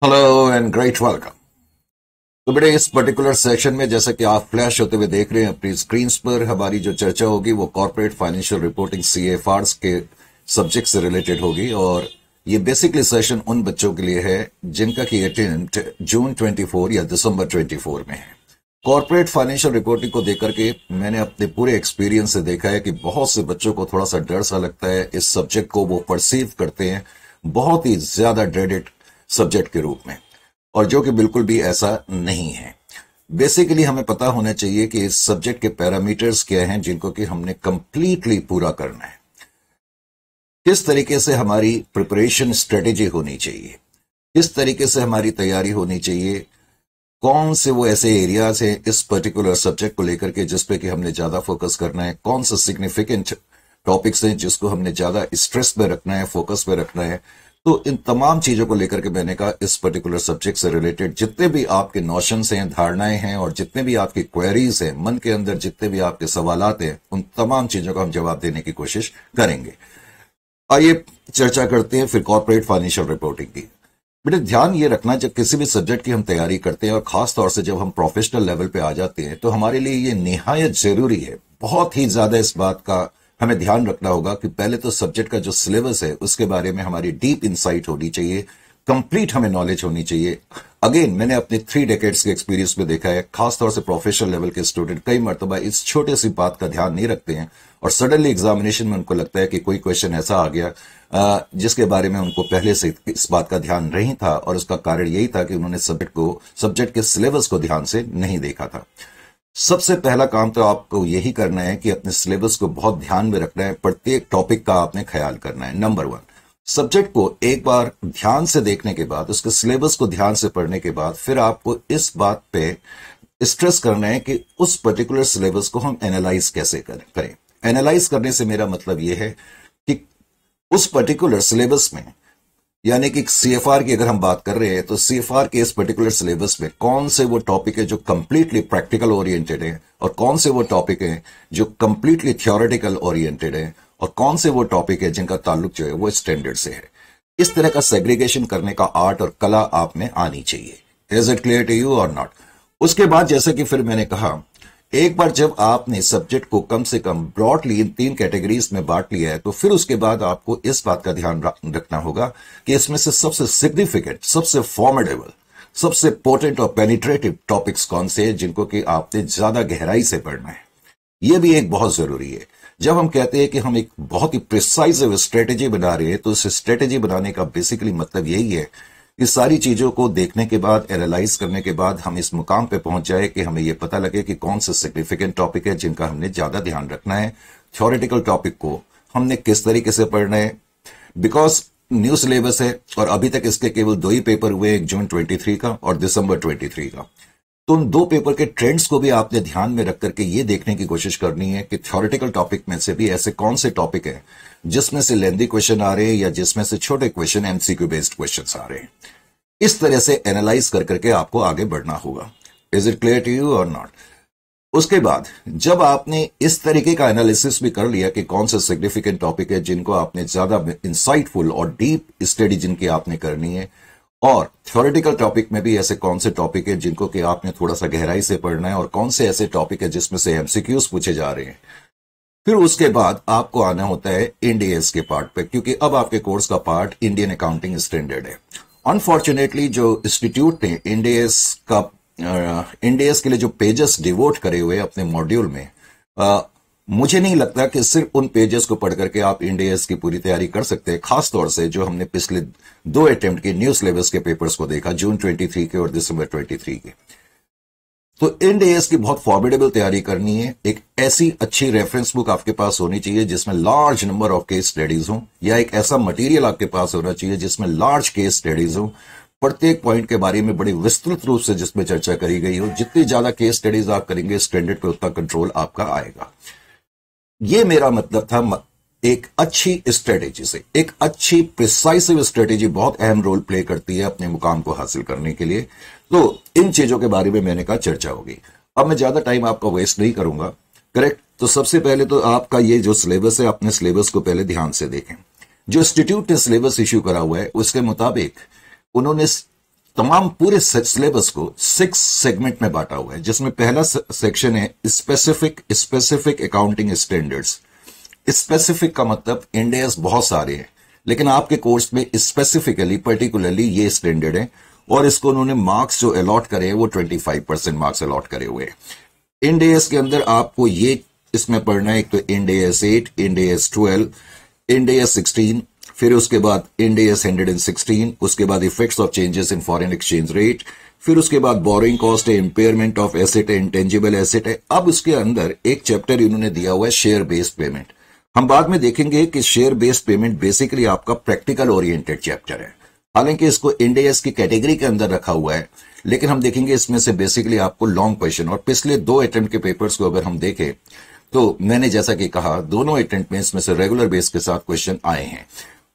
Hello and great welcome. तो बेटे इस पर्टिकुलर सेशन में जैसा कि आप फ्लैश होते हुए देख रहे हैं अपनी स्क्रीन पर, हमारी जो चर्चा होगी वो कॉर्पोरेट फाइनेंशियल रिपोर्टिंग सीएफआरस के सब्जेक्ट से रिलेटेड होगी। और ये बेसिकली सेशन उन बच्चों के लिए है जिनका की अटेम्प्ट जून 24 या दिसंबर 24 में है। कॉर्पोरेट फाइनेंशियल रिपोर्टिंग को देकर के मैंने अपने पूरे एक्सपीरियंस से देखा है कि बहुत से बच्चों को थोड़ा सा डर सा लगता है। इस सब्जेक्ट को वो परसीव करते हैं बहुत ही ज्यादा ड्रेडेड सब्जेक्ट के रूप में, और जो कि बिल्कुल भी ऐसा नहीं है। बेसिकली हमें पता होना चाहिए कि इस सब्जेक्ट के पैरामीटर्स क्या हैं जिनको कि हमने कंप्लीटली पूरा करना है। किस तरीके से हमारी प्रिपरेशन स्ट्रेटेजी होनी चाहिए, किस तरीके से हमारी तैयारी होनी चाहिए, कौन से वो ऐसे एरियाज हैं इस पर्टिकुलर सब्जेक्ट को लेकर के जिस पे कि हमने ज्यादा फोकस करना है, कौन सा सिग्निफिकेंट टॉपिक्स हैं जिसको हमने ज्यादा स्ट्रेस पे रखना है, फोकस पे रखना है। तो इन तमाम चीजों को लेकर के मैंने कहा इस पर्टिकुलर सब्जेक्ट से रिलेटेड जितने भी आपके नोशंस हैं, धारणाएं हैं और जितने भी आपकी क्वेरीज हैं, मन के अंदर जितने भी आपके सवालात हैं, उन तमाम चीजों का हम जवाब देने की कोशिश करेंगे। आइए चर्चा करते हैं फिर कॉर्पोरेट फाइनेंशियल रिपोर्टिंग की। बेटे ध्यान ये रखना, जब किसी भी सब्जेक्ट की हम तैयारी करते हैं और खास तौर से जब हम प्रोफेशनल लेवल पे आ जाते हैं तो हमारे लिए ये निहायत जरूरी है, बहुत ही ज्यादा इस बात का हमें ध्यान रखना होगा कि पहले तो सब्जेक्ट का जो सिलेबस है उसके बारे में हमारी डीप इंसाइट होनी चाहिए, कंप्लीट हमें नॉलेज होनी चाहिए। अगेन मैंने अपने 3 डेकेड्स के एक्सपीरियंस में देखा है, खासतौर से प्रोफेशनल लेवल के स्टूडेंट कई मरतबा इस छोटे सी बात का ध्यान नहीं रखते हैं और सडनली एग्जामिनेशन में उनको लगता है कि कोई क्वेश्चन ऐसा आ गया जिसके बारे में उनको पहले से इस बात का ध्यान नहीं था, और उसका कारण यही था कि उन्होंने सब्जेक्ट के सिलेबस को ध्यान से नहीं देखा था। सबसे पहला काम तो आपको यही करना है कि अपने सिलेबस को बहुत ध्यान में रखना है, प्रत्येक टॉपिक का आपने ख्याल करना है। नंबर 1, सब्जेक्ट को एक बार ध्यान से देखने के बाद, उसके सिलेबस को ध्यान से पढ़ने के बाद फिर आपको इस बात पे स्ट्रेस करना है कि उस पर्टिकुलर सिलेबस को हम एनालाइज कैसे करें। एनालाइज करने से मेरा मतलब यह है कि उस पर्टिकुलर सिलेबस में, यानी कि सीएफआर की अगर हम बात कर रहे हैं तो सीएफआर के इस पर्टिकुलर सिलेबस में कौन से वो टॉपिक है जो कंप्लीटली प्रैक्टिकल ओरिएंटेड है और कौन से वो टॉपिक है जो कंप्लीटली थ्योरेटिकल ओरिएंटेड है और कौन से वो टॉपिक है जिनका ताल्लुक जो है वो स्टैंडर्ड से है। इस तरह का सेग्रीगेशन करने का आर्ट और कला आप में आनी चाहिए। Is it clear to you or not? उसके बाद जैसे कि फिर मैंने कहा, एक बार जब आपने सब्जेक्ट को कम से कम ब्रॉडली इन 3 कैटेगरीज में बांट लिया है तो फिर उसके बाद आपको इस बात का ध्यान रखना होगा कि इसमें से सबसे सिग्निफिकेंट, सबसे फॉर्मेडेबल, सबसे पोटेंट और पेनिट्रेटिव टॉपिक्स कौन से हैं जिनको कि आपने ज्यादा गहराई से पढ़ना है। यह भी एक बहुत जरूरी है। जब हम कहते हैं कि हम एक बहुत ही प्रिसाइज स्ट्रेटेजी बना रहे हैं तो इस स्ट्रेटेजी बनाने का बेसिकली मतलब यही है, इस सारी चीजों को देखने के बाद, एनालाइज करने के बाद हम इस मुकाम पे पहुंच जाए कि हमें यह पता लगे कि कौन से सिग्निफिकेंट टॉपिक है जिनका हमने ज्यादा ध्यान रखना है। थ्योरेटिकल टॉपिक को हमने किस तरीके से पढ़ना है, बिकॉज न्यू सिलेबस है और अभी तक इसके केवल 2 ही पेपर हुए, एक जून 23 का और दिसंबर 23 का। तो उन 2 पेपर के ट्रेंड्स को भी आपने ध्यान में रख करके ये देखने की कोशिश करनी है कि थ्योरेटिकल टॉपिक में से भी ऐसे कौन से टॉपिक है जिसमें से लेंदी क्वेश्चन आ रहे हैं या जिसमें से छोटे क्वेश्चन, एमसीक्यू बेस्ड क्वेश्चन आ रहे हैं। इस तरह से एनालाइज कर करके आपको आगे बढ़ना होगा। Is it clear to you or not? उसके बाद जब आपने इस तरीके का एनालिसिस भी कर लिया कि कौन सा सिग्निफिकेंट टॉपिक है जिनको आपने ज्यादा इंसाइटफुल और डीप स्टडी जिनकी आपने करनी है, और थ्योरेटिकल टॉपिक में भी ऐसे कौन से टॉपिक है जिनको कि आपने थोड़ा सा गहराई से पढ़ना है और कौन से ऐसे टॉपिक है जिसमें से एमसीक्यूज पूछे जा रहे हैं, फिर उसके बाद आपको आना होता है इंडियस के पार्ट पे, क्योंकि अब आपके कोर्स का पार्ट इंडियन अकाउंटिंग स्टैंडर्ड है। अनफॉर्चुनेटली जो इंस्टीट्यूट ने इंडियस के लिए जो पेजेस डिवोट करे हुए अपने मॉड्यूल में, मुझे नहीं लगता कि सिर्फ उन पेजेस को पढ़ करके आप इंडियस की पूरी तैयारी कर सकते हैं। खासतौर से जो हमने पिछले 2 अटेम्प्ट के न्यू सिलेबस के पेपर्स को देखा, जून 23 के और दिसंबर 23 के, तो इंडियस की बहुत फॉर्मिडेबल तैयारी करनी है। एक ऐसी अच्छी रेफरेंस बुक आपके पास होनी चाहिए जिसमें large number of case studies हो, या एक ऐसा मटेरियल आपके पास होना चाहिए जिसमें लार्ज केस स्टडीज हो, प्रत्येक पॉइंट के बारे में बड़ी विस्तृत रूप से जिसमें चर्चा करी गई हो। जितनी ज्यादा केस स्टडीज आप करेंगे स्टैंडर्ड पे उतना कंट्रोल आपका आएगा। ये मेरा मतलब था एक अच्छी स्ट्रेटेजी से। एक अच्छी प्रिसाइसिव स्ट्रेटेजी बहुत अहम रोल प्ले करती है अपने मुकाम को हासिल करने के लिए। तो इन चीजों के बारे में मैंने कहा चर्चा होगी। अब मैं ज्यादा टाइम आपका वेस्ट नहीं करूंगा, करेक्ट? तो सबसे पहले तो आपका ये जो सिलेबस है, अपने सिलेबस को पहले ध्यान से देखें। जो इंस्टीट्यूट ने सिलेबस इश्यू करा हुआ है उसके मुताबिक उन्होंने तमाम पूरे सिलेबस को 6 सेगमेंट में बांटा हुआ है, जिसमें पहला सेक्शन है स्पेसिफिक अकाउंटिंग स्टैंडर्ड्स। स्पेसिफिक का मतलब इंडेस बहुत सारे हैं, लेकिन आपके कोर्स में स्पेसिफिकली पर्टिकुलरली ये स्टैंडर्ड है, और इसको उन्होंने मार्क्स जो अलॉट करे वो 25% मार्क्स अलॉट करे हुए हैं। इंडेस के अंदर आपको ये इसमें पढ़ना है, एक तो इंडेस 8, इंडेस 12, इंडेस 16, फिर उसके बाद इंडेस 116, उसके बाद effects of changes in foreign exchange rate, फिर उसके बाद बोरोइंग कॉस्ट है, इंपेयरमेंट ऑफ एसेट है, इंटेंजिबल एसेट है। अब उसके अंदर एक चैप्टर इन्होंने दिया हुआ है शेयर बेस्ड पेमेंट। हम बाद में देखेंगे कि शेयर बेस्ड पेमेंट बेसिकली आपका प्रैक्टिकल ओरिएंटेड चैप्टर है, हालांकि इसको इंडेस की कैटेगरी के अंदर रखा हुआ है, लेकिन हम देखेंगे इसमें से बेसिकली आपको लॉन्ग क्वेश्चन, और पिछले 2 अटेम्प्ट के पेपर्स को अगर हम देखें तो मैंने जैसा कि कहा दोनों अटेम्प्ट में इसमें से रेगुलर बेस के साथ क्वेश्चन आए हैं।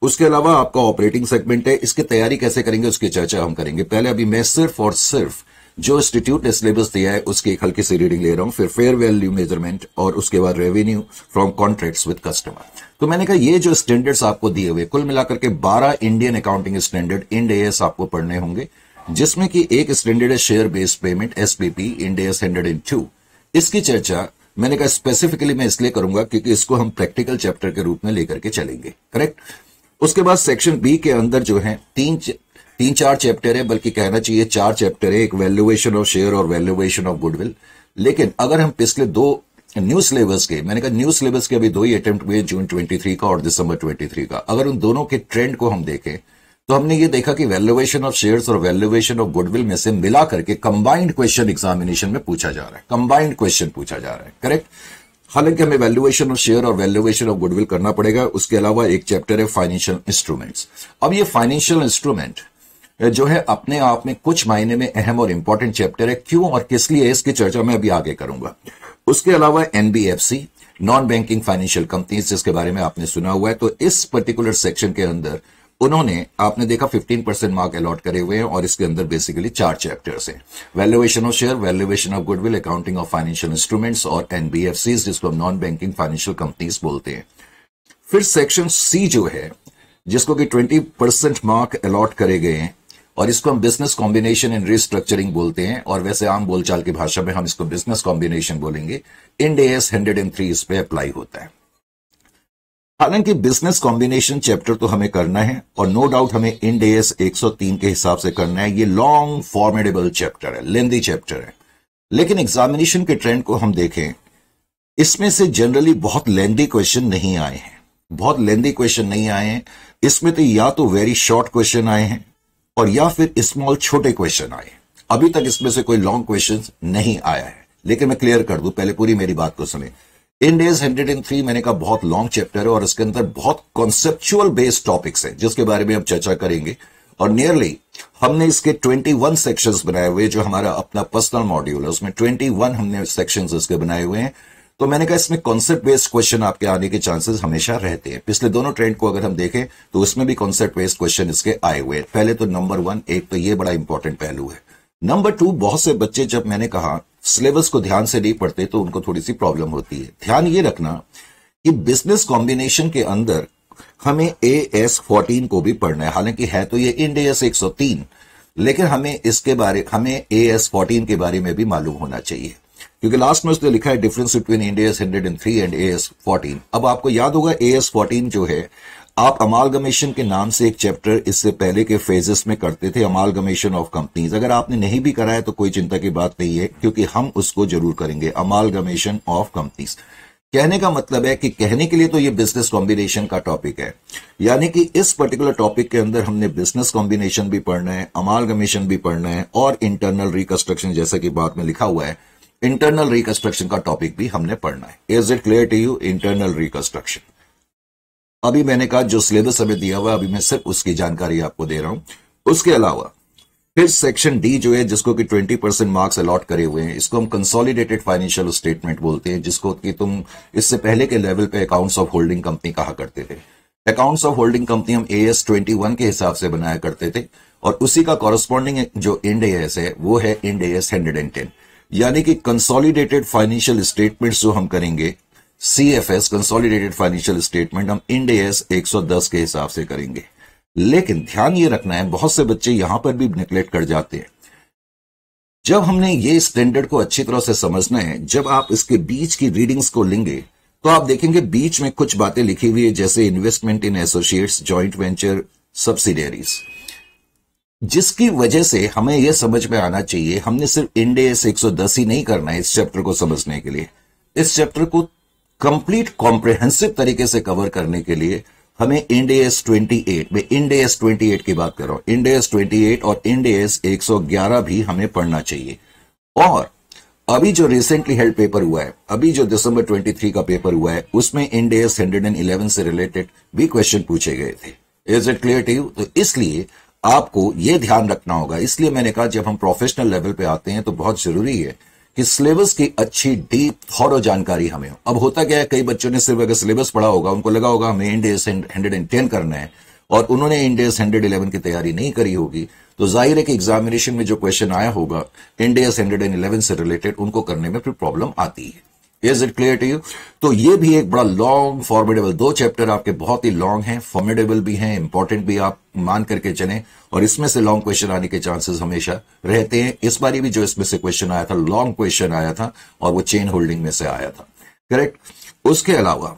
उसके अलावा आपका ऑपरेटिंग सेगमेंट है, इसकी तैयारी कैसे करेंगे उसकी चर्चा हम करेंगे। पहले अभी मैं सिर्फ और सिर्फ जो इंस्टीट्यूट ने सिलेबस दिया है उसकी एक हल्की सी रीडिंग ले रहा हूं, फिर फेयर वैल्यू मेजरमेंट, और उसके बाद revenue from contracts with customer. तो मैंने कहा ये जो स्टैंडर्ड्स आपको दिए हुए कुल मिलाकर के 12 Indian accounting standard Ind AS आपको पढ़ने होंगे, जिसमें कि एक स्टैंडर्ड है share based payment SBP Ind AS 102। इसकी चर्चा मैंने कहा स्पेसिफिकली मैं इसलिए करूंगा क्योंकि इसको हम प्रैक्टिकल चैप्टर के रूप में लेकर के चलेंगे, करेक्ट। उसके बाद सेक्शन बी के अंदर जो है 3-4 चैप्टर है, बल्कि कहना चाहिए 4 चैप्टर है, एक वैल्यूएशन ऑफ शेयर और वैल्यूएशन ऑफ गुडविल। लेकिन अगर हम पिछले 2 न्यू सिलेबस के, मैंने कहा न्यू सिलेबस के अभी 2 ही अटेम्प्ट हुए, जून 23 का और दिसंबर 23 का, अगर उन दोनों के ट्रेंड को हम देखें तो हमने ये देखा कि वैल्यूएशन ऑफ शेयर्स और वैल्यूएशन ऑफ गुडविल में से मिला करके कंबाइंड क्वेश्चन एग्जामिनेशन में पूछा जा रहा है, कंबाइंड क्वेश्चन पूछा जा रहा है, करेक्ट। हालांकि हमें वैल्यूएशन ऑफ शेयर और वैल्यूएशन ऑफ गुडविल करना पड़ेगा। उसके अलावा एक चैप्टर है फाइनेंशियल इंस्ट्रूमेंट्स। अब ये फाइनेंशियल इंस्ट्रूमेंट जो है अपने आप में कुछ मायने में अहम और इंपॉर्टेंट चैप्टर है, क्यों और किस लिए इसकी चर्चा मैं अभी आगे करूंगा। उसके अलावा NBFC, non banking financial companies, जिसके बारे में आपने सुना हुआ है, तो इस पर्टिकुलर सेक्शन के अंदर उन्होंने आपने देखा 15% मार्क अलॉट करे हुए हैं, और इसके अंदर बेसिकली 4 चैप्टर्स हैं, valuation of share, valuation of goodwill, accounting of financial instruments और एनबीएफसी, जिसको हम नॉन बैंकिंग फाइनेंशियल कंपनीज बोलते हैं। फिर सेक्शन सी जो है, जिसको कि 20% मार्क अलॉट करे गए हैं, और इसको हम बिजनेस कॉम्बिनेशन एंड रिस्ट्रक्चरिंग बोलते हैं, और वैसे आम बोलचाल की भाषा में हम इसको बिजनेस कॉम्बिनेशन बोलेंगे। इंड एएस 103 इस पे अप्लाई होता है। हालांकि बिजनेस कॉम्बिनेशन चैप्टर तो हमें करना है, और नो डाउट हमें इंड एएस 103 के हिसाब से करना है। ये लॉन्ग फॉर्मेडेबल चैप्टर है, लेंदी चैप्टर है, लेकिन एग्जामिनेशन के ट्रेंड को हम देखें, इसमें से जनरली बहुत लेंदी क्वेश्चन नहीं आए हैं, बहुत लेंदी क्वेश्चन नहीं आए हैं। इसमें तो या तो वेरी शॉर्ट क्वेश्चन आए हैं और या फिर स्मॉल छोटे क्वेश्चन आए। अभी तक इसमें से कोई लॉन्ग क्वेश्चन नहीं आया है, लेकिन मैं क्लियर कर दूं, पहले पूरी मेरी बात को सुने। इंड एएस 103 मैंने कहा बहुत लॉन्ग चैप्टर है, और इसके अंदर बहुत कॉन्सेप्चुअल बेस्ड टॉपिक्स हैं, जिसके बारे में हम चर्चा करेंगे। और नियरली हमने इसके 21 सेक्शंस बनाए हुए, जो हमारा अपना पर्सनल मॉड्यूल है, उसमें 21 हमने सेक्शंस इसके बनाए हुए हैं। तो मैंने कहा इसमें कॉन्सेप्ट बेस्ड क्वेश्चन आपके आने के चांसेस हमेशा रहते हैं। पिछले दोनों ट्रेंड को अगर हम देखें तो उसमें भी कॉन्सेप्ट बेस्ड क्वेश्चन इसके आए हुए हैं। पहले तो नंबर 1, एक तो ये बड़ा इंपॉर्टेंट पहलू है। नंबर 2, बहुत से बच्चे, जब मैंने कहा सिलेबस को ध्यान से नहीं पढ़ते तो उनको थोड़ी सी प्रॉब्लम होती है। ध्यान ये रखना कि बिजनेस कॉम्बिनेशन के अंदर हमें एएस 14 को भी पढ़ना है। हालांकि है तो ये इंड एएस 103, लेकिन हमें एएस 14 के बारे में भी मालूम होना चाहिए, क्योंकि लास्ट में उसने लिखा है difference between Ind AS 103 and as 14। अब आपको याद होगा एएस 14 जो है, आप अमालगमेशन के नाम से एक चैप्टर इससे पहले के फेजेस में करते थे, अमालगमेशन ऑफ कंपनीज। अगर आपने नहीं भी करा है तो कोई चिंता की बात नहीं है, क्योंकि हम उसको जरूर करेंगे, अमालगमेशन ऑफ कंपनीज। कहने का मतलब है कि कहने के लिए तो ये बिजनेस कॉम्बिनेशन का टॉपिक है, यानी कि इस पर्टिकुलर टॉपिक के अंदर हमने बिजनेस कॉम्बिनेशन भी पढ़ना है, अमालगमेशन भी पढ़ना है, और इंटरनल रिकंस्ट्रक्शन, जैसा कि बात में लिखा हुआ है, इंटरनल रिकंस्ट्रक्शन का टॉपिक भी हमने पढ़ना है। Is it clear to you? Internal reconstruction. अभी मैंने कहा जो सिलेबस हमें दिया हुआ, अभी मैं सिर्फ उसकी जानकारी आपको दे रहा हूं। उसके अलावा फिर सेक्शन डी जो है, जिसको कि 20% मार्क्स अलॉट करे हुए हैं, इसको हम कंसोलिडेटेड फाइनेंशियल स्टेटमेंट बोलते हैं, जिसको कि तुम इससे पहले के लेवल पे अकाउंट्स ऑफ होल्डिंग कंपनी कहा करते थे। अकाउंट्स ऑफ होल्डिंग कंपनी हम एएस 21 के हिसाब से बनाया करते थे, और उसी का कॉरस्पॉन्डिंग जो इंड एएस है वो है इंड एएस 110, यानी कि कंसोलिडेटेड फाइनेंशियल स्टेटमेंट्स जो हम करेंगे, सीएफएस कंसोलिडेटेड फाइनेंशियल स्टेटमेंट, हम इंड एएस 110 के हिसाब से करेंगे। लेकिन ध्यान ये रखना है, बहुत से बच्चे यहां पर भी निगलेक्ट कर जाते हैं। जब हमने ये स्टैंडर्ड को अच्छी तरह से समझना है, जब आप इसके बीच की रीडिंग्स को लेंगे तो आप देखेंगे बीच में कुछ बातें लिखी हुई है, जैसे इन्वेस्टमेंट इन एसोसिएट्स, जॉइंट वेंचर, सब्सिडियरीज, जिसकी वजह से हमें यह समझ में आना चाहिए हमने सिर्फ इंड AS 110 ही नहीं करना है इस चैप्टर को समझने के लिए। इस चैप्टर को कंप्लीट कॉम्प्रिहेंसिव तरीके से कवर करने के लिए हमें इंड AS 28, मैं इंड AS 28 की बात कर रहा हूं, इंड AS 28 और इंड AS 111 भी हमें पढ़ना चाहिए। और अभी जो रिसेंटली हेल्ड पेपर हुआ है, अभी जो दिसंबर 23 का पेपर हुआ है, उसमें इंड AS 111 से रिलेटेड भी क्वेश्चन पूछे गए थे। Is it clear to you? तो इसलिए आपको यह ध्यान रखना होगा। इसलिए मैंने कहा जब हम प्रोफेशनल लेवल पे आते हैं तो बहुत जरूरी है कि सिलेबस की अच्छी डीप थॉरो जानकारी हमें हो। अब होता क्या है, कई बच्चों ने सिर्फ अगर सिलेबस पढ़ा होगा, उनको लगा होगा हमें इंड AS 110 करना है और उन्होंने इंड AS 111 की तैयारी नहीं करी होगी, तो जाहिर है कि एग्जामिनेशन में जो क्वेश्चन आया होगा इंड AS 111 से रिलेटेड, उनको करने में फिर प्रॉब्लम आती है। Is it clear to you? तो ये भी एक बड़ा लॉन्ग फॉर्मिडेबल, 2 चैप्टर आपके बहुत ही लॉन्ग हैं, फॉर्मिडेबल भी हैं, इंपॉर्टेंट भी आप मान करके चलें, और इसमें से लॉन्ग क्वेश्चन आने के चांसेस हमेशा रहते हैं। इस बारी भी जो इसमें से क्वेश्चन आया था, लॉन्ग क्वेश्चन आया था और वो चेन होल्डिंग में से आया था, करेक्ट। उसके अलावा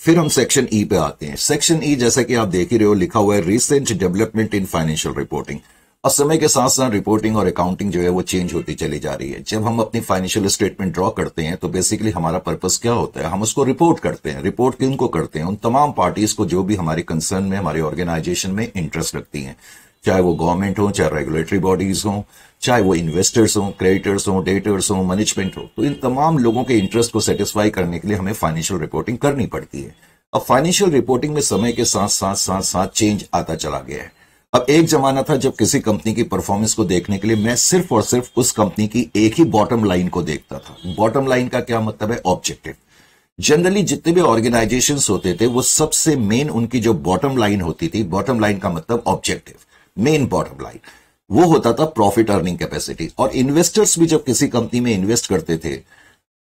फिर हम सेक्शन ई पे आते हैं। सेक्शन ई जैसा कि आप देख ही रहे हो, लिखा हुआ है recent development in financial reporting. और समय के साथ साथ रिपोर्टिंग और अकाउंटिंग जो है वो चेंज होती चली जा रही है। जब हम अपनी फाइनेंशियल स्टेटमेंट ड्रॉ करते हैं तो बेसिकली हमारा पर्पस क्या होता है, हम उसको रिपोर्ट करते हैं। रिपोर्ट किनको करते हैं? उन तमाम पार्टीज को जो भी हमारे कंसर्न में, हमारे ऑर्गेनाइजेशन में इंटरेस्ट रखती हैं, चाहे वो गवर्नमेंट हो, चाहे रेगुलेटरी बॉडीज हो, चाहे वो इन्वेस्टर्स हो, क्रेडिटर्स हो, डेटर्स हो, मैनेजमेंट हो। तो इन तमाम लोगों के इंटरेस्ट को सेटिस्फाई करने के लिए हमें फाइनेंशियल रिपोर्टिंग करनी पड़ती है। अब फाइनेंशियल रिपोर्टिंग में समय के साथ साथ साथ साथ चेंज आता चला गया है। अब एक जमाना था जब किसी कंपनी की परफॉर्मेंस को देखने के लिए मैं सिर्फ और सिर्फ उस कंपनी की एक ही बॉटम लाइन को देखता था। बॉटम लाइन का क्या मतलब है? ऑब्जेक्टिव। जनरली जितने भी ऑर्गेनाइजेशंस होते थे वो सबसे मेन उनकी जो बॉटम लाइन होती थी, बॉटम लाइन का मतलब ऑब्जेक्टिव, मेन बॉटम लाइन, वो होता था प्रॉफिट अर्निंग कैपेसिटी। और इन्वेस्टर्स भी जब किसी कंपनी में इन्वेस्ट करते थे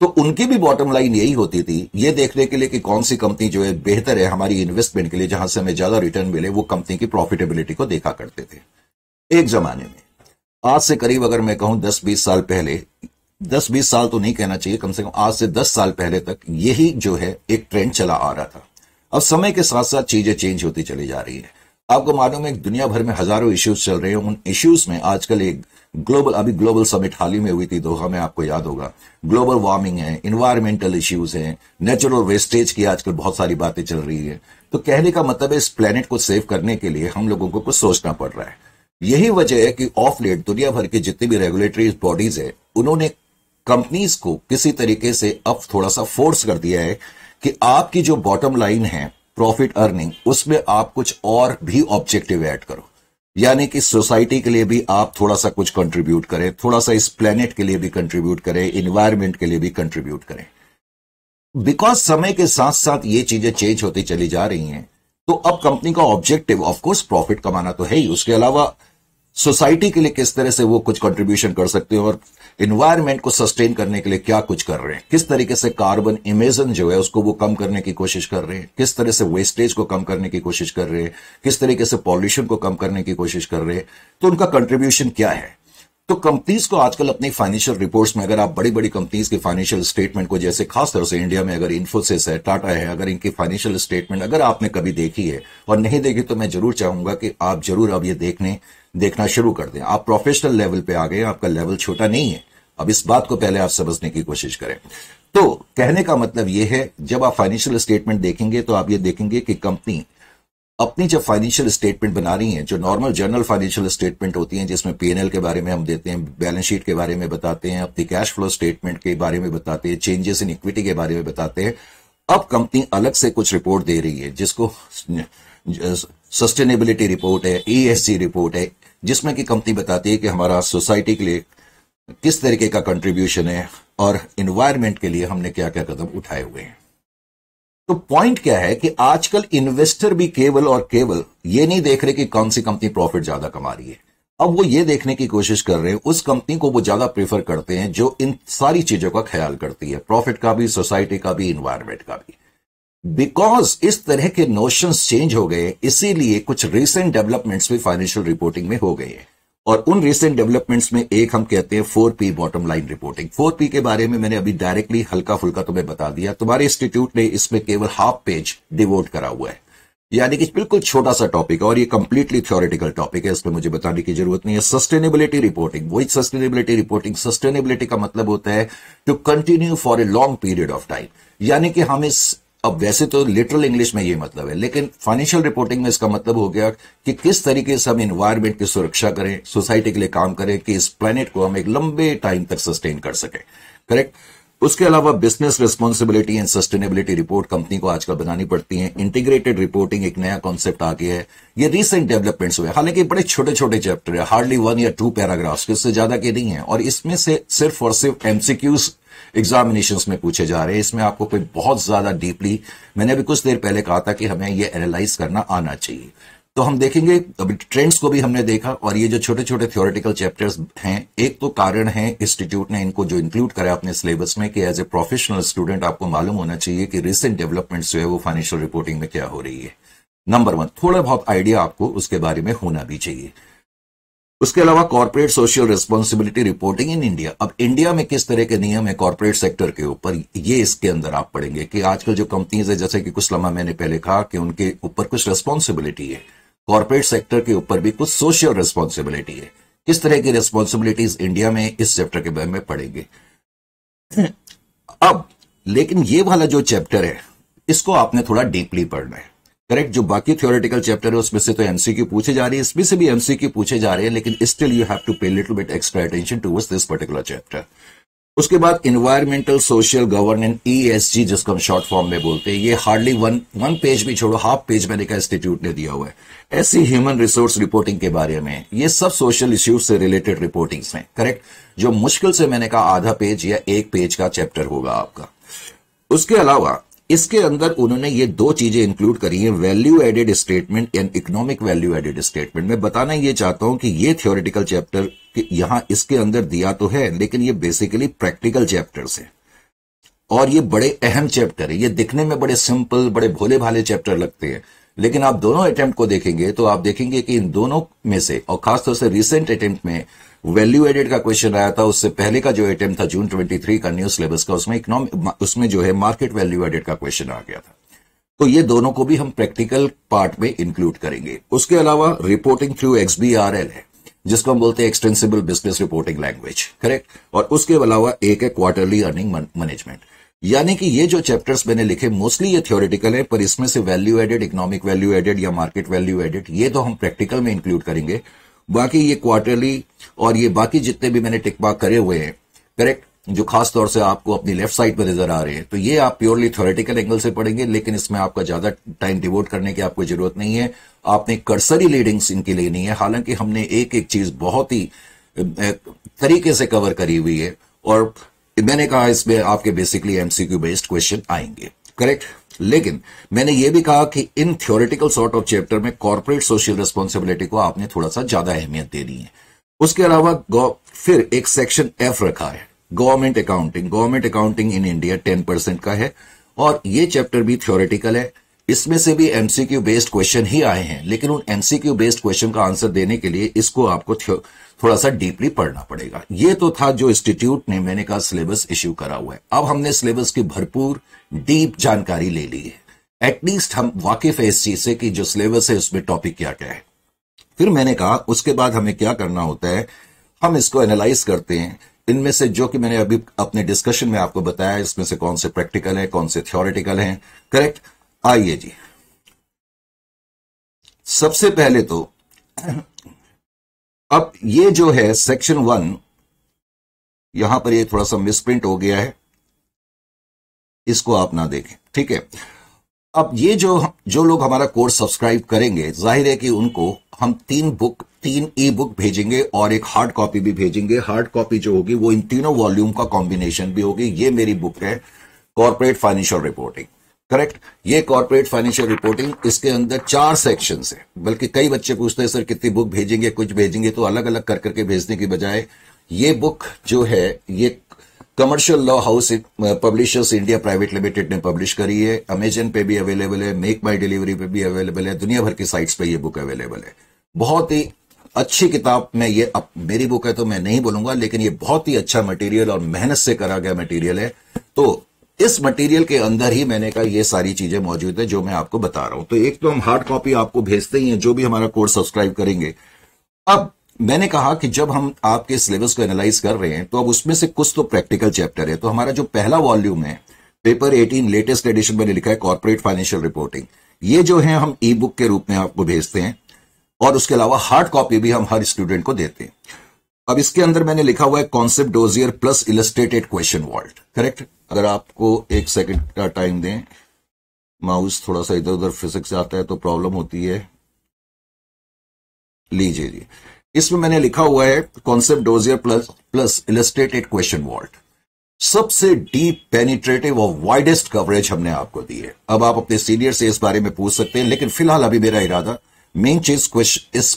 तो उनकी भी बॉटम लाइन यही होती थी, ये देखने के लिए कि कौन सी कंपनी जो है बेहतर है हमारी इन्वेस्टमेंट के लिए, जहां से हमें ज्यादा रिटर्न मिले, वो कंपनी की प्रॉफिटेबिलिटी को देखा करते थे एक जमाने में। आज से करीब अगर मैं कहूं 10-20 साल पहले, 10-20 साल तो नहीं कहना चाहिए, कम से कम आज से 10 साल पहले तक यही जो है एक ट्रेंड चला आ रहा था। अब समय के साथ साथ चीजें चेंज होती चली जा रही है। आपको मालूम है दुनिया भर में हजारों इश्यूज चल रहे हैं। उन इश्यूज में आजकल एक अभी ग्लोबल समिट हाल ही में हुई थी दोहा में, आपको याद होगा। ग्लोबल वार्मिंग है, इन्वायरमेंटल इश्यूज हैं, नेचुरल वेस्टेज की आजकल बहुत सारी बातें चल रही है। तो कहने का मतलब है इस प्लेनेट को सेव करने के लिए हम लोगों को कुछ सोचना पड़ रहा है। यही वजह है कि ऑफ लेट दुनिया भर के जितनी भी रेगुलेटरी बॉडीज है, उन्होंने कंपनीज को किसी तरीके से अब थोड़ा सा फोर्स कर दिया है कि आपकी जो बॉटम लाइन है प्रॉफिट अर्निंग, उसमें आप कुछ और भी ऑब्जेक्टिव ऐड करो। यानी कि सोसाइटी के लिए भी आप थोड़ा सा कुछ कंट्रीब्यूट करें, थोड़ा सा इस प्लेनेट के लिए भी कंट्रीब्यूट करें, इन्वायरमेंट के लिए भी कंट्रीब्यूट करें। बिकॉज समय के साथ साथ ये चीजें चेंज होती चली जा रही हैं, तो अब कंपनी का ऑब्जेक्टिव ऑफ कोर्स प्रॉफिट कमाना तो है ही, उसके अलावा सोसाइटी के लिए किस तरह से वो कुछ कंट्रीब्यूशन कर सकते हो और इन्वायरमेंट को सस्टेन करने के लिए क्या कुछ कर रहे हैं, किस तरीके से कार्बन इमिशन जो है उसको वो कम करने की कोशिश कर रहे हैं, किस तरह से वेस्टेज को कम करने की कोशिश कर रहे हैं, किस तरीके से पॉल्यूशन को कम करने की कोशिश कर रहे हैं, तो उनका कंट्रीब्यूशन क्या है। तो कंपनीज को आजकल अपनी फाइनेंशियल रिपोर्ट्स में, अगर आप बड़ी बड़ी कंपनीज की फाइनेंशियल स्टेटमेंट को, जैसे खासतौर से इंडिया में अगर इन्फोसिस है, टाटा है, अगर इनकी फाइनेंशियल स्टेटमेंट अगर आपने कभी देखी है और नहीं देखी तो मैं जरूर चाहूंगा कि आप जरूर अब ये देखना शुरू कर दें। आप प्रोफेशनल लेवल पे आ गए, आपका लेवल छोटा नहीं है। अब इस बात को पहले आप समझने की कोशिश करें। तो कहने का मतलब यह है, जब आप फाइनेंशियल स्टेटमेंट देखेंगे तो आप ये देखेंगे कि कंपनी अपनी जब फाइनेंशियल स्टेटमेंट बना रही है, जो नॉर्मल जनरल फाइनेंशियल स्टेटमेंट होती है जिसमें पीएनएल के बारे में हम देते हैं, बैलेंस शीट के बारे में बताते हैं, अपनी कैश फ्लो स्टेटमेंट के बारे में बताते हैं, चेंजेस इन इक्विटी के बारे में बताते हैं, अब कंपनी अलग से कुछ रिपोर्ट दे रही है जिसको सस्टेनेबिलिटी रिपोर्ट है, ईएसजी रिपोर्ट है, जिसमें कि कंपनी बताती है कि हमारा सोसाइटी के लिए किस तरीके का कंट्रीब्यूशन है और इन्वायरमेंट के लिए हमने क्या क्या कदम उठाए हुए हैं। तो पॉइंट क्या है कि आजकल इन्वेस्टर भी केवल और केवल ये नहीं देख रहे कि कौन सी कंपनी प्रॉफिट ज्यादा कमा रही है, अब वो ये देखने की कोशिश कर रहे हैं उस कंपनी को वो ज्यादा प्रेफर करते हैं जो इन सारी चीजों का ख्याल करती है, प्रॉफिट का भी, सोसाइटी का भी, इन्वायरमेंट का भी। बिकॉज इस तरह के नोशंस चेंज हो गए, इसीलिए कुछ रिसेंट डेवलपमेंट्स भी फाइनेंशियल रिपोर्टिंग में हो गए हैं। और उन रिसेंट डेवलपमेंट्स में एक हम कहते हैं 4P bottom line reporting. 4P के बारे में मैंने अभी डायरेक्टली हल्का फुल्का तुम्हें बता दिया। तुम्हारे इंस्टीट्यूट ने इसमें केवल हाफ पेज डिवोट करा हुआ है, यानी कि बिल्कुल छोटा सा टॉपिक है और ये कंप्लीटली थ्योरेटिकल टॉपिक है, इसमें मुझे बताने की जरूरत नहीं है। सस्टेनेबिलिटी रिपोर्टिंग, वही सस्टेनेबिलिटी रिपोर्टिंग। सस्टेनेबिलिटी का मतलब होता है to continue for a long period of time, यानी कि हम इस, अब वैसे तो लिटरल इंग्लिश में ये मतलब है, लेकिन फाइनेंशियल रिपोर्टिंग में इसका मतलब हो गया कि किस तरीके से हम एनवायरमेंट की सुरक्षा करें, सोसाइटी के लिए काम करें कि इस प्लेनेट को हम एक लंबे टाइम तक सस्टेन कर सकें। करेक्ट। उसके अलावा business responsibility and sustainability report company को आजकल बनानी पड़ती है। इंटीग्रेटेड रिपोर्टिंग एक नया कॉन्सेप्ट आ गया है, ये रिसेंट डेवलपमेंट्स हुए, हालांकि बड़े छोटे छोटे चैप्टर है, हार्डली 1 या 2 पैराग्राफ्स, इससे ज्यादा के नहीं है। और इसमें से सिर्फ और सिर्फ एमसीक्यूज एग्जामिनेशंस में पूछे जा रहे हैं। इसमें आपको कोई बहुत ज्यादा डीपली, मैंने अभी कुछ देर पहले कहा था कि हमें ये एनालाइज करना आना चाहिए। तो हम देखेंगे, अभी ट्रेंड्स को भी हमने देखा, और ये जो छोटे छोटे थ्योरेटिकल चैप्टर्स हैं, एक तो कारण है इंस्टीट्यूट ने इनको जो इंक्लूड करा अपने सिलेबस में कि एज ए प्रोफेशनल स्टूडेंट आपको मालूम होना चाहिए कि रिसेंट डेवलपमेंट्स जो है वो फाइनेंशियल रिपोर्टिंग में क्या हो रही है। नंबर 1, थोड़ा बहुत आइडिया आपको उसके बारे में होना भी चाहिए। उसके अलावा corporate social responsibility reporting in India. अब इंडिया में किस तरह के नियम है कॉर्पोरेट सेक्टर के ऊपर, ये इसके अंदर आप पढ़ेंगे कि आजकल जो कंपनीज है, जैसे कि कुछ लम्हा मैंने पहले कहा कि उनके ऊपर कुछ रिस्पॉन्सिबिलिटी है, कॉर्पोरेट सेक्टर के ऊपर भी कुछ सोशल रिस्पॉन्सिबिलिटी है। किस तरह की रिस्पॉन्सिबिलिटीज इंडिया में इस चैप्टर के बारे में पढ़ेंगे। अब लेकिन ये वाला जो चैप्टर है इसको आपने थोड़ा डीपली पढ़ना है। करेक्ट। जो बाकी थ्योरेटिकल चैप्टर है उसमें से तो एमसीक्यू पूछे जा रही है, इसमें से भी एमसीक्यू पूछे जा रहे हैं, लेकिन स्टिल यू हैव टू पे little bit extra attention towards this particular chapter. उसके बाद इन्वायरमेंटल सोशल गवर्नेंस ESG, जिसको हम शॉर्ट फॉर्म में बोलते हैं, ये हार्डली वन पेज भी छोड़ो, हाफ पेज मैंने कहा इंस्टीट्यूट ने दिया हुआ है। ऐसी ह्यूमन रिसोर्स रिपोर्टिंग के बारे में, ये सब सोशल इश्यूज से रिलेटेड रिपोर्टिंग्स हैं। करेक्ट। जो मुश्किल से मैंने कहा आधा पेज या 1 पेज का चैप्टर होगा आपका। उसके अलावा इसके अंदर उन्होंने ये 2 चीजें इंक्लूड करी हैं, value added statement and economic value added statement. मैं बताना ये चाहता हूं कि ये थ्योरेटिकल चैप्टर यहां इसके अंदर दिया तो है, लेकिन ये बेसिकली प्रैक्टिकल चैप्टर्स हैं और ये बड़े अहम चैप्टर है। ये दिखने में बड़े सिंपल, बड़े भोले भाले चैप्टर लगते हैं, लेकिन आप दोनों अटेम्प्ट को देखेंगे तो आप देखेंगे कि इन दोनों में से, और खासतौर से रिसेंट अटेम्प्ट में वैल्यू एडेड का क्वेश्चन आया था, उससे पहले का जो अटेम्प्ट था जून 23 का न्यू सिलेबस का, उसमें जो है मार्केट वैल्यू एडेड का क्वेश्चन आ गया था। तो ये दोनों को भी हम प्रैक्टिकल पार्ट में इंक्लूड करेंगे। उसके अलावा रिपोर्टिंग थ्रू XBRL है, जिसको हम बोलते हैं extensible business reporting language. Correct. और उसके अलावा एक है क्वार्टरली अर्निंग मैनेजमेंट। यानी कि ये जो चैप्टर्स मैंने लिखे मोस्टली ये थ्योरेटिकल है, पर इसमें से value added, economic value added या मार्केट वैल्यू एडेड, ये तो हम प्रैक्टिकल में इंक्लूड करेंगे। बाकी ये क्वार्टरली और ये बाकी जितने भी मैंने टिक मार्क करे हुए हैं, करेक्ट, जो खास तौर से आपको अपनी लेफ्ट साइड पर नजर आ रहे हैं, तो ये आप प्योरली थ्योरेटिकल एंगल से पढ़ेंगे, लेकिन इसमें आपका ज्यादा टाइम डिवोट करने की आपको जरूरत नहीं है। आपने कर्सरी रीडिंग्स इनकी लेनी है, हालांकि हमने एक एक चीज बहुत ही तरीके से कवर करी हुई है, और मैंने कहा इसमें आपके बेसिकली MCQ बेस्ड क्वेश्चन आएंगे। करेक्ट। लेकिन मैंने यह भी कहा कि इन थ्योरेटिकल सॉर्ट ऑफ चैप्टर में कॉर्पोरेट सोशल रिस्पॉन्सिबिलिटी को आपने थोड़ा सा ज्यादा अहमियत देनी है। उसके अलावा फिर एक सेक्शन F रखा है, government accounting. Government accounting in India 10% का है, और ये चैप्टर भी थ्योरेटिकल है। इसमें से भी MCQ बेस्ड क्वेश्चन ही आए हैं, लेकिन उन MCQ बेस्ड क्वेश्चन का आंसर देने के लिए इसको आपको थोड़ा सा डीपली पढ़ना पड़ेगा। ये तो था जो इंस्टीट्यूट ने, मैंने कहा, सिलेबस इश्यू करा हुआ है। अब हमने सिलेबस की भरपूर डीप जानकारी ले ली है, एटलीस्ट हम वाकिफ है इस चीज से कि जो सिलेबस है उसमें टॉपिक क्या क्या है। फिर मैंने कहा उसके बाद हमें क्या करना होता है, हम इसको एनालाइज करते हैं। इनमें से जो कि मैंने अभी अपने डिस्कशन में आपको बताया, इसमें से कौन से प्रैक्टिकल है, कौन से थ्योरेटिकल हैं। करेक्ट। आइए जी, सबसे पहले तो अब ये जो है सेक्शन 1, यहां पर ये थोड़ा सा मिसप्रिंट हो गया है, इसको आप ना देखें, ठीक है। अब ये जो लोग हमारा कोर्स सब्सक्राइब करेंगे, जाहिर है कि उनको हम 3 ई-बुक भेजेंगे और एक हार्ड कॉपी भी भेजेंगे। हार्ड कॉपी जो होगी वो इन तीनों वॉल्यूम का कॉम्बिनेशन भी होगी। ये मेरी बुक है, कॉर्पोरेट फाइनेंशियल रिपोर्टिंग। करेक्ट। ये कॉर्पोरेट फाइनेंशियल रिपोर्टिंग, इसके अंदर 4 सेक्शंस है। बल्कि कई बच्चे पूछते हैं सर कितनी बुक भेजेंगे, कुछ भेजेंगे, तो अलग अलग कर करके भेजने की बजाय ये बुक जो है ये commercial law house publishers India private limited ने पब्लिश करी है। अमेजन पे भी अवेलेबल है, मेक माई डिलीवरी पे भी अवेलेबल है, दुनिया भर की साइट्स पे ये बुक अवेलेबल है। बहुत ही अच्छी किताब में ये, अब मेरी बुक है तो मैं नहीं बोलूंगा, लेकिन ये बहुत ही अच्छा मटेरियल और मेहनत से करा गया मटेरियल है। तो इस मटेरियल के अंदर ही मैंने कहा ये सारी चीजें मौजूद है जो मैं आपको बता रहा हूं। तो एक तो हम हार्ड कॉपी आपको भेजते ही हैं जो भी हमारा कोर्स सब्सक्राइब करेंगे। अब मैंने कहा कि जब हम आपके सिलेबस को एनालाइज कर रहे हैं तो अब उसमें से कुछ तो प्रैक्टिकल चैप्टर है। तो हमारा जो पहला वॉल्यूम है, पेपर 18 लेटेस्ट एडिशन मैंने लिखा है कॉर्पोरेट फाइनेंशियल रिपोर्टिंग, ये जो है हम ई बुक के रूप में आपको भेजते हैं और उसके अलावा हार्ड कॉपी भी हम हर स्टूडेंट को देते हैं। अब इसके अंदर मैंने लिखा हुआ है concept dossier plus illustrated question vault, correct. अगर आपको एक सेकंड का टाइम दें, माउस थोड़ा सा इधर उधर फिजिक्स से आता है तो प्रॉब्लम होती है। लीजिए जी, इसमें मैंने लिखा हुआ है concept dossier plus illustrated question vault. सबसे डीप पेनिट्रेटिव और वाइडेस्ट कवरेज हमने आपको दी है। अब आप अपने सीनियर से इस बारे में पूछ सकते हैं, लेकिन फिलहाल अभी मेरा इरादा मेन चीज क्वेश्चन इस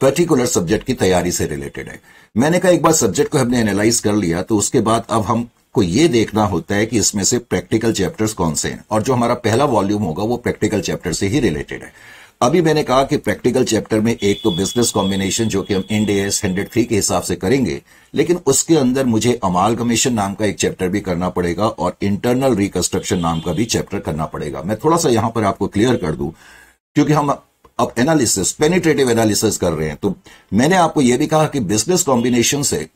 पर्टिकुलर सब्जेक्ट की तैयारी से रिलेटेड है। मैंने कहा एक बार सब्जेक्ट को हमने एनालाइज कर लिया तो उसके बाद अब हमको ये देखना होता है कि इसमें से प्रैक्टिकल चैप्टर्स कौन से हैं, और जो हमारा पहला वॉल्यूम होगा वो प्रैक्टिकल चैप्टर से ही रिलेटेड है। अभी मैंने कहा कि प्रैक्टिकल चैप्टर में एक तो बिजनेस कॉम्बिनेशन जो कि हम इंड AS 103 के हिसाब से करेंगे, लेकिन उसके अंदर मुझे अमालगमेशन नाम का एक चैप्टर भी करना पड़ेगा और इंटरनल रिकंस्ट्रक्शन नाम का भी चैप्टर करना पड़ेगा। मैं थोड़ा सा यहां पर आपको क्लियर कर दूं, क्योंकि हम अब एनालिसिस, पेनिट्रेटिव एनालिसिस कर रहे हैं। तो मैंने आपको यह भी कहा कि बिजनेस कॉम्बिनेशन से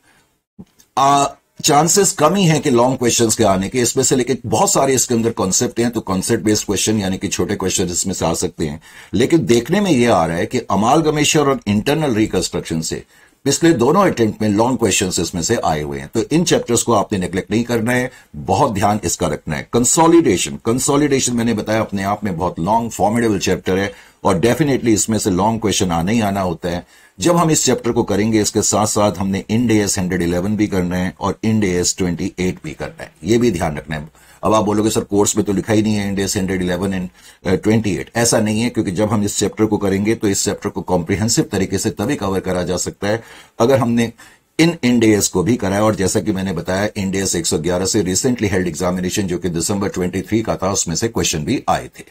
चांसेस कम ही हैं कि लॉन्ग क्वेश्चंस के आने के इसमें से, लेकिन बहुत सारे इसके अंदर कॉन्सेप्ट हैं, तो कॉन्सेप्ट बेस्ड क्वेश्चन यानी कि छोटे क्वेश्चन इसमें से आ सकते हैं। लेकिन देखने में यह आ रहा है कि अमालगमेशन और इंटरनल रिकंस्ट्रक्शन से पिछले दोनों अटेम्प्ट में लॉन्ग क्वेश्चंस इसमें से आए हुए हैं। तो इन चैप्टर्स को आपने नेग्लेक्ट नहीं करना है, बहुत ध्यान इसका रखना है। कंसोलिडेशन मैंने बताया अपने आप में बहुत लॉन्ग फॉर्मिडेबल चैप्टर है और डेफिनेटली इसमें से लॉन्ग क्वेश्चन आना ही आना होता है। जब हम इस चैप्टर को करेंगे इसके साथ साथ हमने इंड AS 111 भी करना है और इंड AS 28 भी करना है, ये भी ध्यान रखना है। अब आप बोलोगे सर कोर्स में तो लिखा ही नहीं है इंड AS 111 एंड 28, ऐसा नहीं है, क्योंकि जब हम इस चैप्टर को करेंगे तो इस चैप्टर को कॉम्प्रिहेंसिव तरीके से तभी कवर करा जा सकता है अगर हमने इन इंड AS को भी कराया। और जैसा कि मैंने बताया इंड AS 111 से रिसेंटली हेल्ड एग्जामिनेशन जो कि दिसंबर 23 का था, उसमें से क्वेश्चन भी आए थे।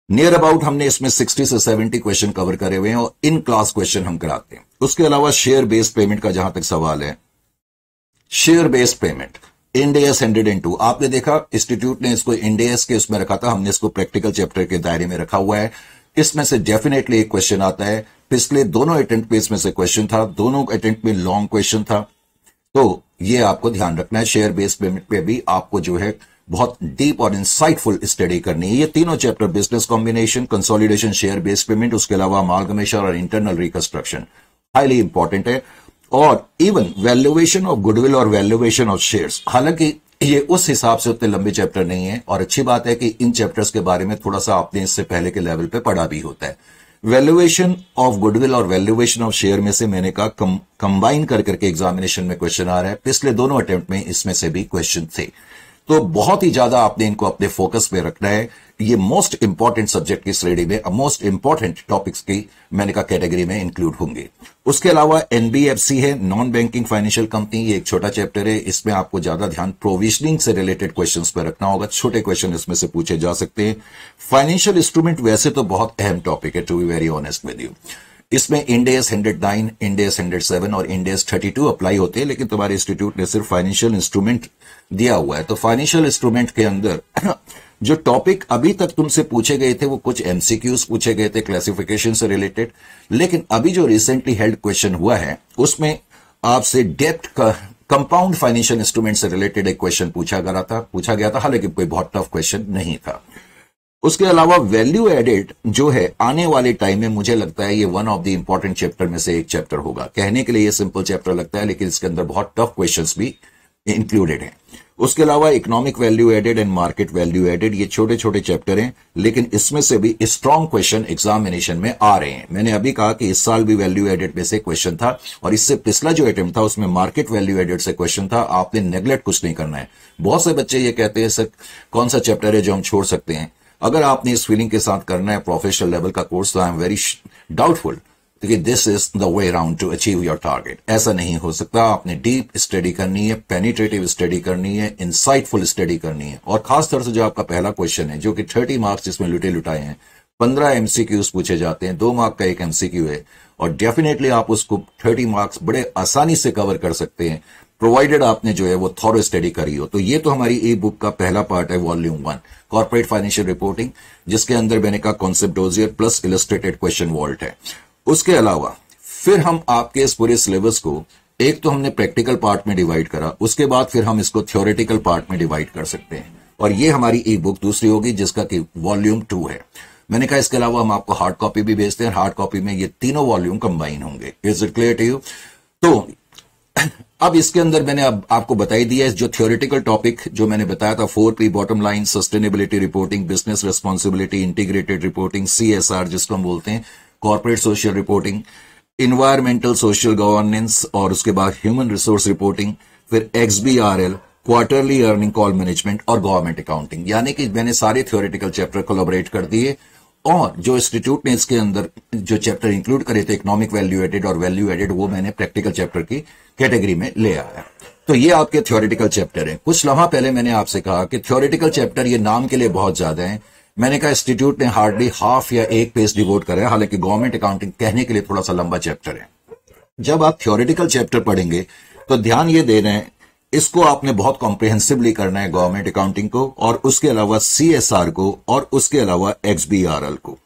नियर अबाउट हमने इसमें 60 से 70 क्वेश्चन कवर करे हुए हैं और इन क्लास क्वेश्चन हम कराते हैं। उसके अलावा शेयर बेस्ड पेमेंट का जहां तक सवाल है, share based payment Ind AS 102 आपने देखा इंस्टीट्यूट ने इसको इंड AS के उसमें रखा था, हमने इसको प्रैक्टिकल चैप्टर के दायरे में रखा हुआ है। इसमें से डेफिनेटली एक क्वेश्चन आता है, पिछले दोनों अटेम्प्ट में इसमें से क्वेश्चन था, दोनों अटेम्प्ट में लॉन्ग क्वेश्चन था, तो ये आपको ध्यान रखना है। शेयर बेस्ड पेमेंट पे भी आपको जो है बहुत डीप और इंसाइटफुल स्टडी करनी है। ये तीनों chapter business combination, consolidation, share based payment, उसके अलावा अमालगमेशन और इंटरनल रिकंस्ट्रक्शन हाईली इंपॉर्टेंट है। और इवन वैल्यूएशन ऑफ गुडविल और वैल्यूएशन ऑफ शेयर्स, हालांकि ये उस हिसाब से उतने लंबे चैप्टर नहीं है और अच्छी बात है कि इन चैप्टर्स के बारे में थोड़ा सा आपने इससे पहले के लेवल पे पढ़ा भी होता है। वैल्यूएशन ऑफ गुडविल और वैल्यूएशन ऑफ शेयर में से मैंने कहा कंबाइन कर करके एग्जामिनेशन में क्वेश्चन आ रहा है, पिछले दोनों अटेम्प्ट में इसमें से भी क्वेश्चन थे। तो बहुत ही ज्यादा आपने इनको अपने फोकस पे रखना है। ये मोस्ट इंपॉर्टेंट सब्जेक्ट की श्रेणी में, मोस्ट इंपॉर्टेंट टॉपिक्स की मैंने कहा कैटेगरी में इंक्लूड होंगे। उसके अलावा NBFC है, नॉन बैंकिंग फाइनेंशियल कंपनी, ये एक छोटा चैप्टर है, इसमें आपको ज्यादा ध्यान प्रोविजनिंग से रिलेटेड क्वेश्चंस पर रखना होगा, छोटे क्वेश्चन इसमें से पूछे जा सकते हैं। फाइनेंशियल इंस्ट्रूमेंट वैसे तो बहुत अहम टॉपिक है, to be very honest with you. इसमें इंड AS 109, इंड AS 107 और इंड AS 32 अप्लाई होते हैं, लेकिन तुम्हारे इंस्टीट्यूट ने सिर्फ फाइनेंशियल इंस्ट्रूमेंट दिया हुआ है। तो फाइनेंशियल इंस्ट्रूमेंट के अंदर जो टॉपिक अभी तक तुमसे पूछे गए थे वो कुछ MCQs पूछे गए थे क्लासिफिकेशन से रिलेटेड, लेकिन अभी जो रिसेंटली हेल्ड क्वेश्चन हुआ है उसमें आपसे डेप्थ का कंपाउंड फाइनेंशियल इंस्ट्रूमेंट से रिलेटेड एक क्वेश्चन पूछा गया था, हालांकि कोई बहुत टफ क्वेश्चन नहीं था। उसके अलावा वैल्यू एडेड जो है आने वाले टाइम में मुझे लगता है ये one of the important chapter में से एक चैप्टर होगा। कहने के लिए ये सिंपल चैप्टर लगता है, लेकिन इसके अंदर बहुत टफ क्वेश्चंस भी इंक्लूडेड हैं। उसके अलावा economic value added and market value added, ये छोटे छोटे चैप्टर हैं, लेकिन इसमें से भी स्ट्रॉन्ग क्वेश्चन एग्जामिनेशन में आ रहे हैं। मैंने अभी कहा कि इस साल भी वैल्यू एडेड में से क्वेश्चन था और इससे पिछला जो अटेम्प्ट था उसमें मार्केट वैल्यू एडेड से क्वेश्चन था। आपने नेग्लेक्ट कुछ नहीं करना है। बहुत से बच्चे ये कहते हैं सर कौन सा चैप्टर है जो हम छोड़ सकते हैं। अगर आपने इस फीलिंग के साथ करना है प्रोफेशनल लेवल का कोर्स, तो आई एम वेरी डाउटफुल कि this is the way round to achieve your target. ऐसा नहीं हो सकता। आपने डीप स्टडी करनी है, पेनिट्रेटिव स्टडी करनी है, इंसाइटफुल स्टडी करनी है। और खासतौर से जो आपका पहला क्वेश्चन है, जो कि 30 मार्क्स जिसमें लुटे लुटाए हैं, 15 एमसीक्यूज पूछे जाते हैं, 2 मार्क का एक एमसीक्यू है, और डेफिनेटली आप उसको 30 मार्क्स बड़े आसानी से कवर कर सकते हैं, प्रोवाइडेड आपने जो है वो थॉरो स्टडी करी हो। तो ये तो हमारी ई बुक का पहला पार्ट है, वॉल्यूम 1, कॉर्पोरेट फाइनेंशियल रिपोर्टिंग, जिसके अंदर मैंने कहा concept dossier plus illustrated question vault है। उसके अलावा फिर हम आपके इस पूरे सिलेबस को एक तो हमने प्रैक्टिकल पार्ट में डिवाइड करा, उसके बाद फिर हम इसको थ्योरेटिकल पार्ट में डिवाइड कर सकते हैं, और ये हमारी ई बुक दूसरी होगी जिसका कि वॉल्यूम 2 है। मैंने कहा इसके अलावा हम आपको हार्ड कॉपी भी भेजते हैं, हार्ड कॉपी में ये तीनों वॉल्यूम कंबाइन होंगे। Is it clear to you? तो अब इसके अंदर मैंने अब आपको बताई दिया है जो थ्योरेटिकल टॉपिक जो मैंने बताया था, 4P, bottom line, sustainability reporting, business responsibility, integrated reporting, CSR जिसको हम बोलते हैं, corporate social reporting, environmental social governance, और उसके बाद ह्यूमन रिसोर्स रिपोर्टिंग, फिर XBRL, quarterly earning call management, और गवर्नमेंट अकाउंटिंग। यानी कि मैंने सारे थ्योरेटिकल चैप्टर कोलैबोरेट कर दिए, और जो इंस्टीट्यूट ने इसके अंदर जो चैप्टर इंक्लूड करे थे, इकोनॉमिक वैल्यू एडेड और वैल्यू एडेड, वो मैंने प्रैक्टिकल चैप्टर की कैटेगरी में ले आया। तो ये आपके थ्योरेटिकल चैप्टर है। कुछ लम्हा पहले मैंने आपसे कहा कि थ्योरेटिकल चैप्टर ये नाम के लिए बहुत ज्यादा है। मैंने कहा इंस्टीट्यूट ने हार्डली हाफ या 1 पेज डिवोट करा है, हालांकि गवर्नमेंट अकाउंटिंग कहने के लिए थोड़ा सा लंबा चैप्टर है। जब आप थ्योरेटिकल चैप्टर पढ़ेंगे तो ध्यान ये देना है, इसको आपने बहुत कॉम्प्रिहेंसिवली करना है, गवर्नमेंट अकाउंटिंग को, और उसके अलावा CSR को, और उसके अलावा XBRL को।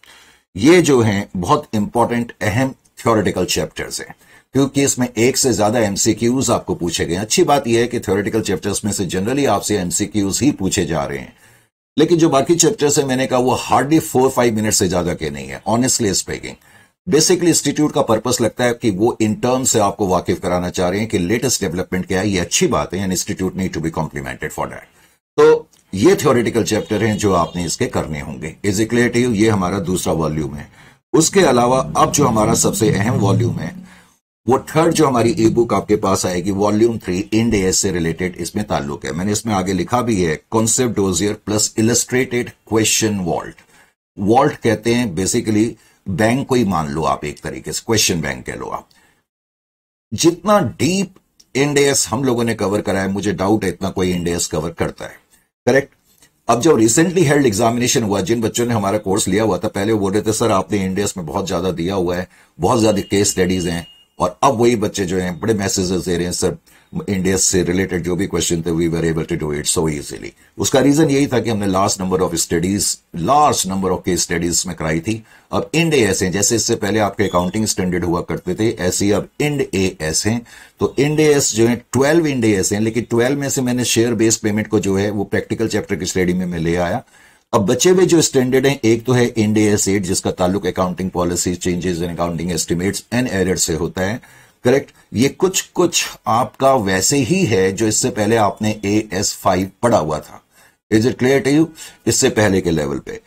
ये जो हैं बहुत इंपॉर्टेंट अहम थ्योरेटिकल चैप्टर्स हैं, क्योंकि इसमें एक से ज्यादा एमसीक्यूज आपको पूछे गए। अच्छी बात यह है कि थ्योरेटिकल चैप्टर्स में से जनरली आपसे एमसीक्यूज ही पूछे जा रहे हैं, लेकिन जो बाकी चैप्टर्स है मैंने कहा वो हार्डली 4-5 मिनट से ज्यादा के नहीं है, ऑनेस्टली स्पीकिंग। बेसिकली इंस्टीट्यूट का पर्पस लगता है कि वो इन टर्म से आपको वाकिफ कराना चाह रहे हैं कि लेटेस्ट डेवलपमेंट क्या है। ये अच्छी बात है, and institute need to be complimented for that. तो ये थ्योरेटिकल चैप्टर हैं जो आपने इसके करने होंगे। Is it clear to you? ये हमारा दूसरा वॉल्यूम है। उसके अलावा अब जो हमारा सबसे अहम वॉल्यूम है, वो थर्ड जो हमारी ई बुक आपके पास आएगी, वॉल्यूम 3, इंड एस से रिलेटेड इसमें ताल्लुक है। मैंने इसमें आगे लिखा भी है, concept dossier plus illustrated question vault. Vault कहते हैं बेसिकली बैंक को ही मान लो आप, एक तरीके से क्वेश्चन बैंक कह लो आप। जितना डीप इंड एस हम लोगों ने कवर करा है, मुझे डाउट है इतना कोई इंड एस कवर करता है। करेक्ट? अब जब रिसेंटली हेल्ड एग्जामिनेशन हुआ, जिन बच्चों ने हमारा कोर्स लिया हुआ था, पहले वो बोल रहे थे सर आपने इंड एस में बहुत ज्यादा दिया हुआ है, बहुत ज्यादा केस स्टडीज हैं, और अब वही बच्चे जो हैं बड़े मैसेजेस दे रहे हैं, सर इंडिया से रिलेटेड जो भी क्वेश्चन थे we were able to do it so easily. उसका रीजन यही था कि हमने large number of case studies में कराई थी। अब इंड एस हैं, जैसे इससे पहले आपके अकाउंटिंग स्टैंडर्ड हुआ करते थे, ऐसे ही अब इंड एस हैं। तो इंड एस जो है 12 इंड एस हैं, लेकिन 12 में से मैंने शेयर बेस्ड पेमेंट को जो है वो प्रैक्टिकल चैप्टर की स्टडी में मैं ले आया। अब बचे हुए जो स्टैंडर्ड हैं, एक तो है इंड एस 8 जिसका ताल्लुक accounting policy, changes in accounting estimates and errors से होता है। करेक्ट? ये कुछ आपका वैसे ही है जो इससे पहले आपने AS5 पढ़ा हुआ था। Is it clear to you? इससे पहले के लेवल पे।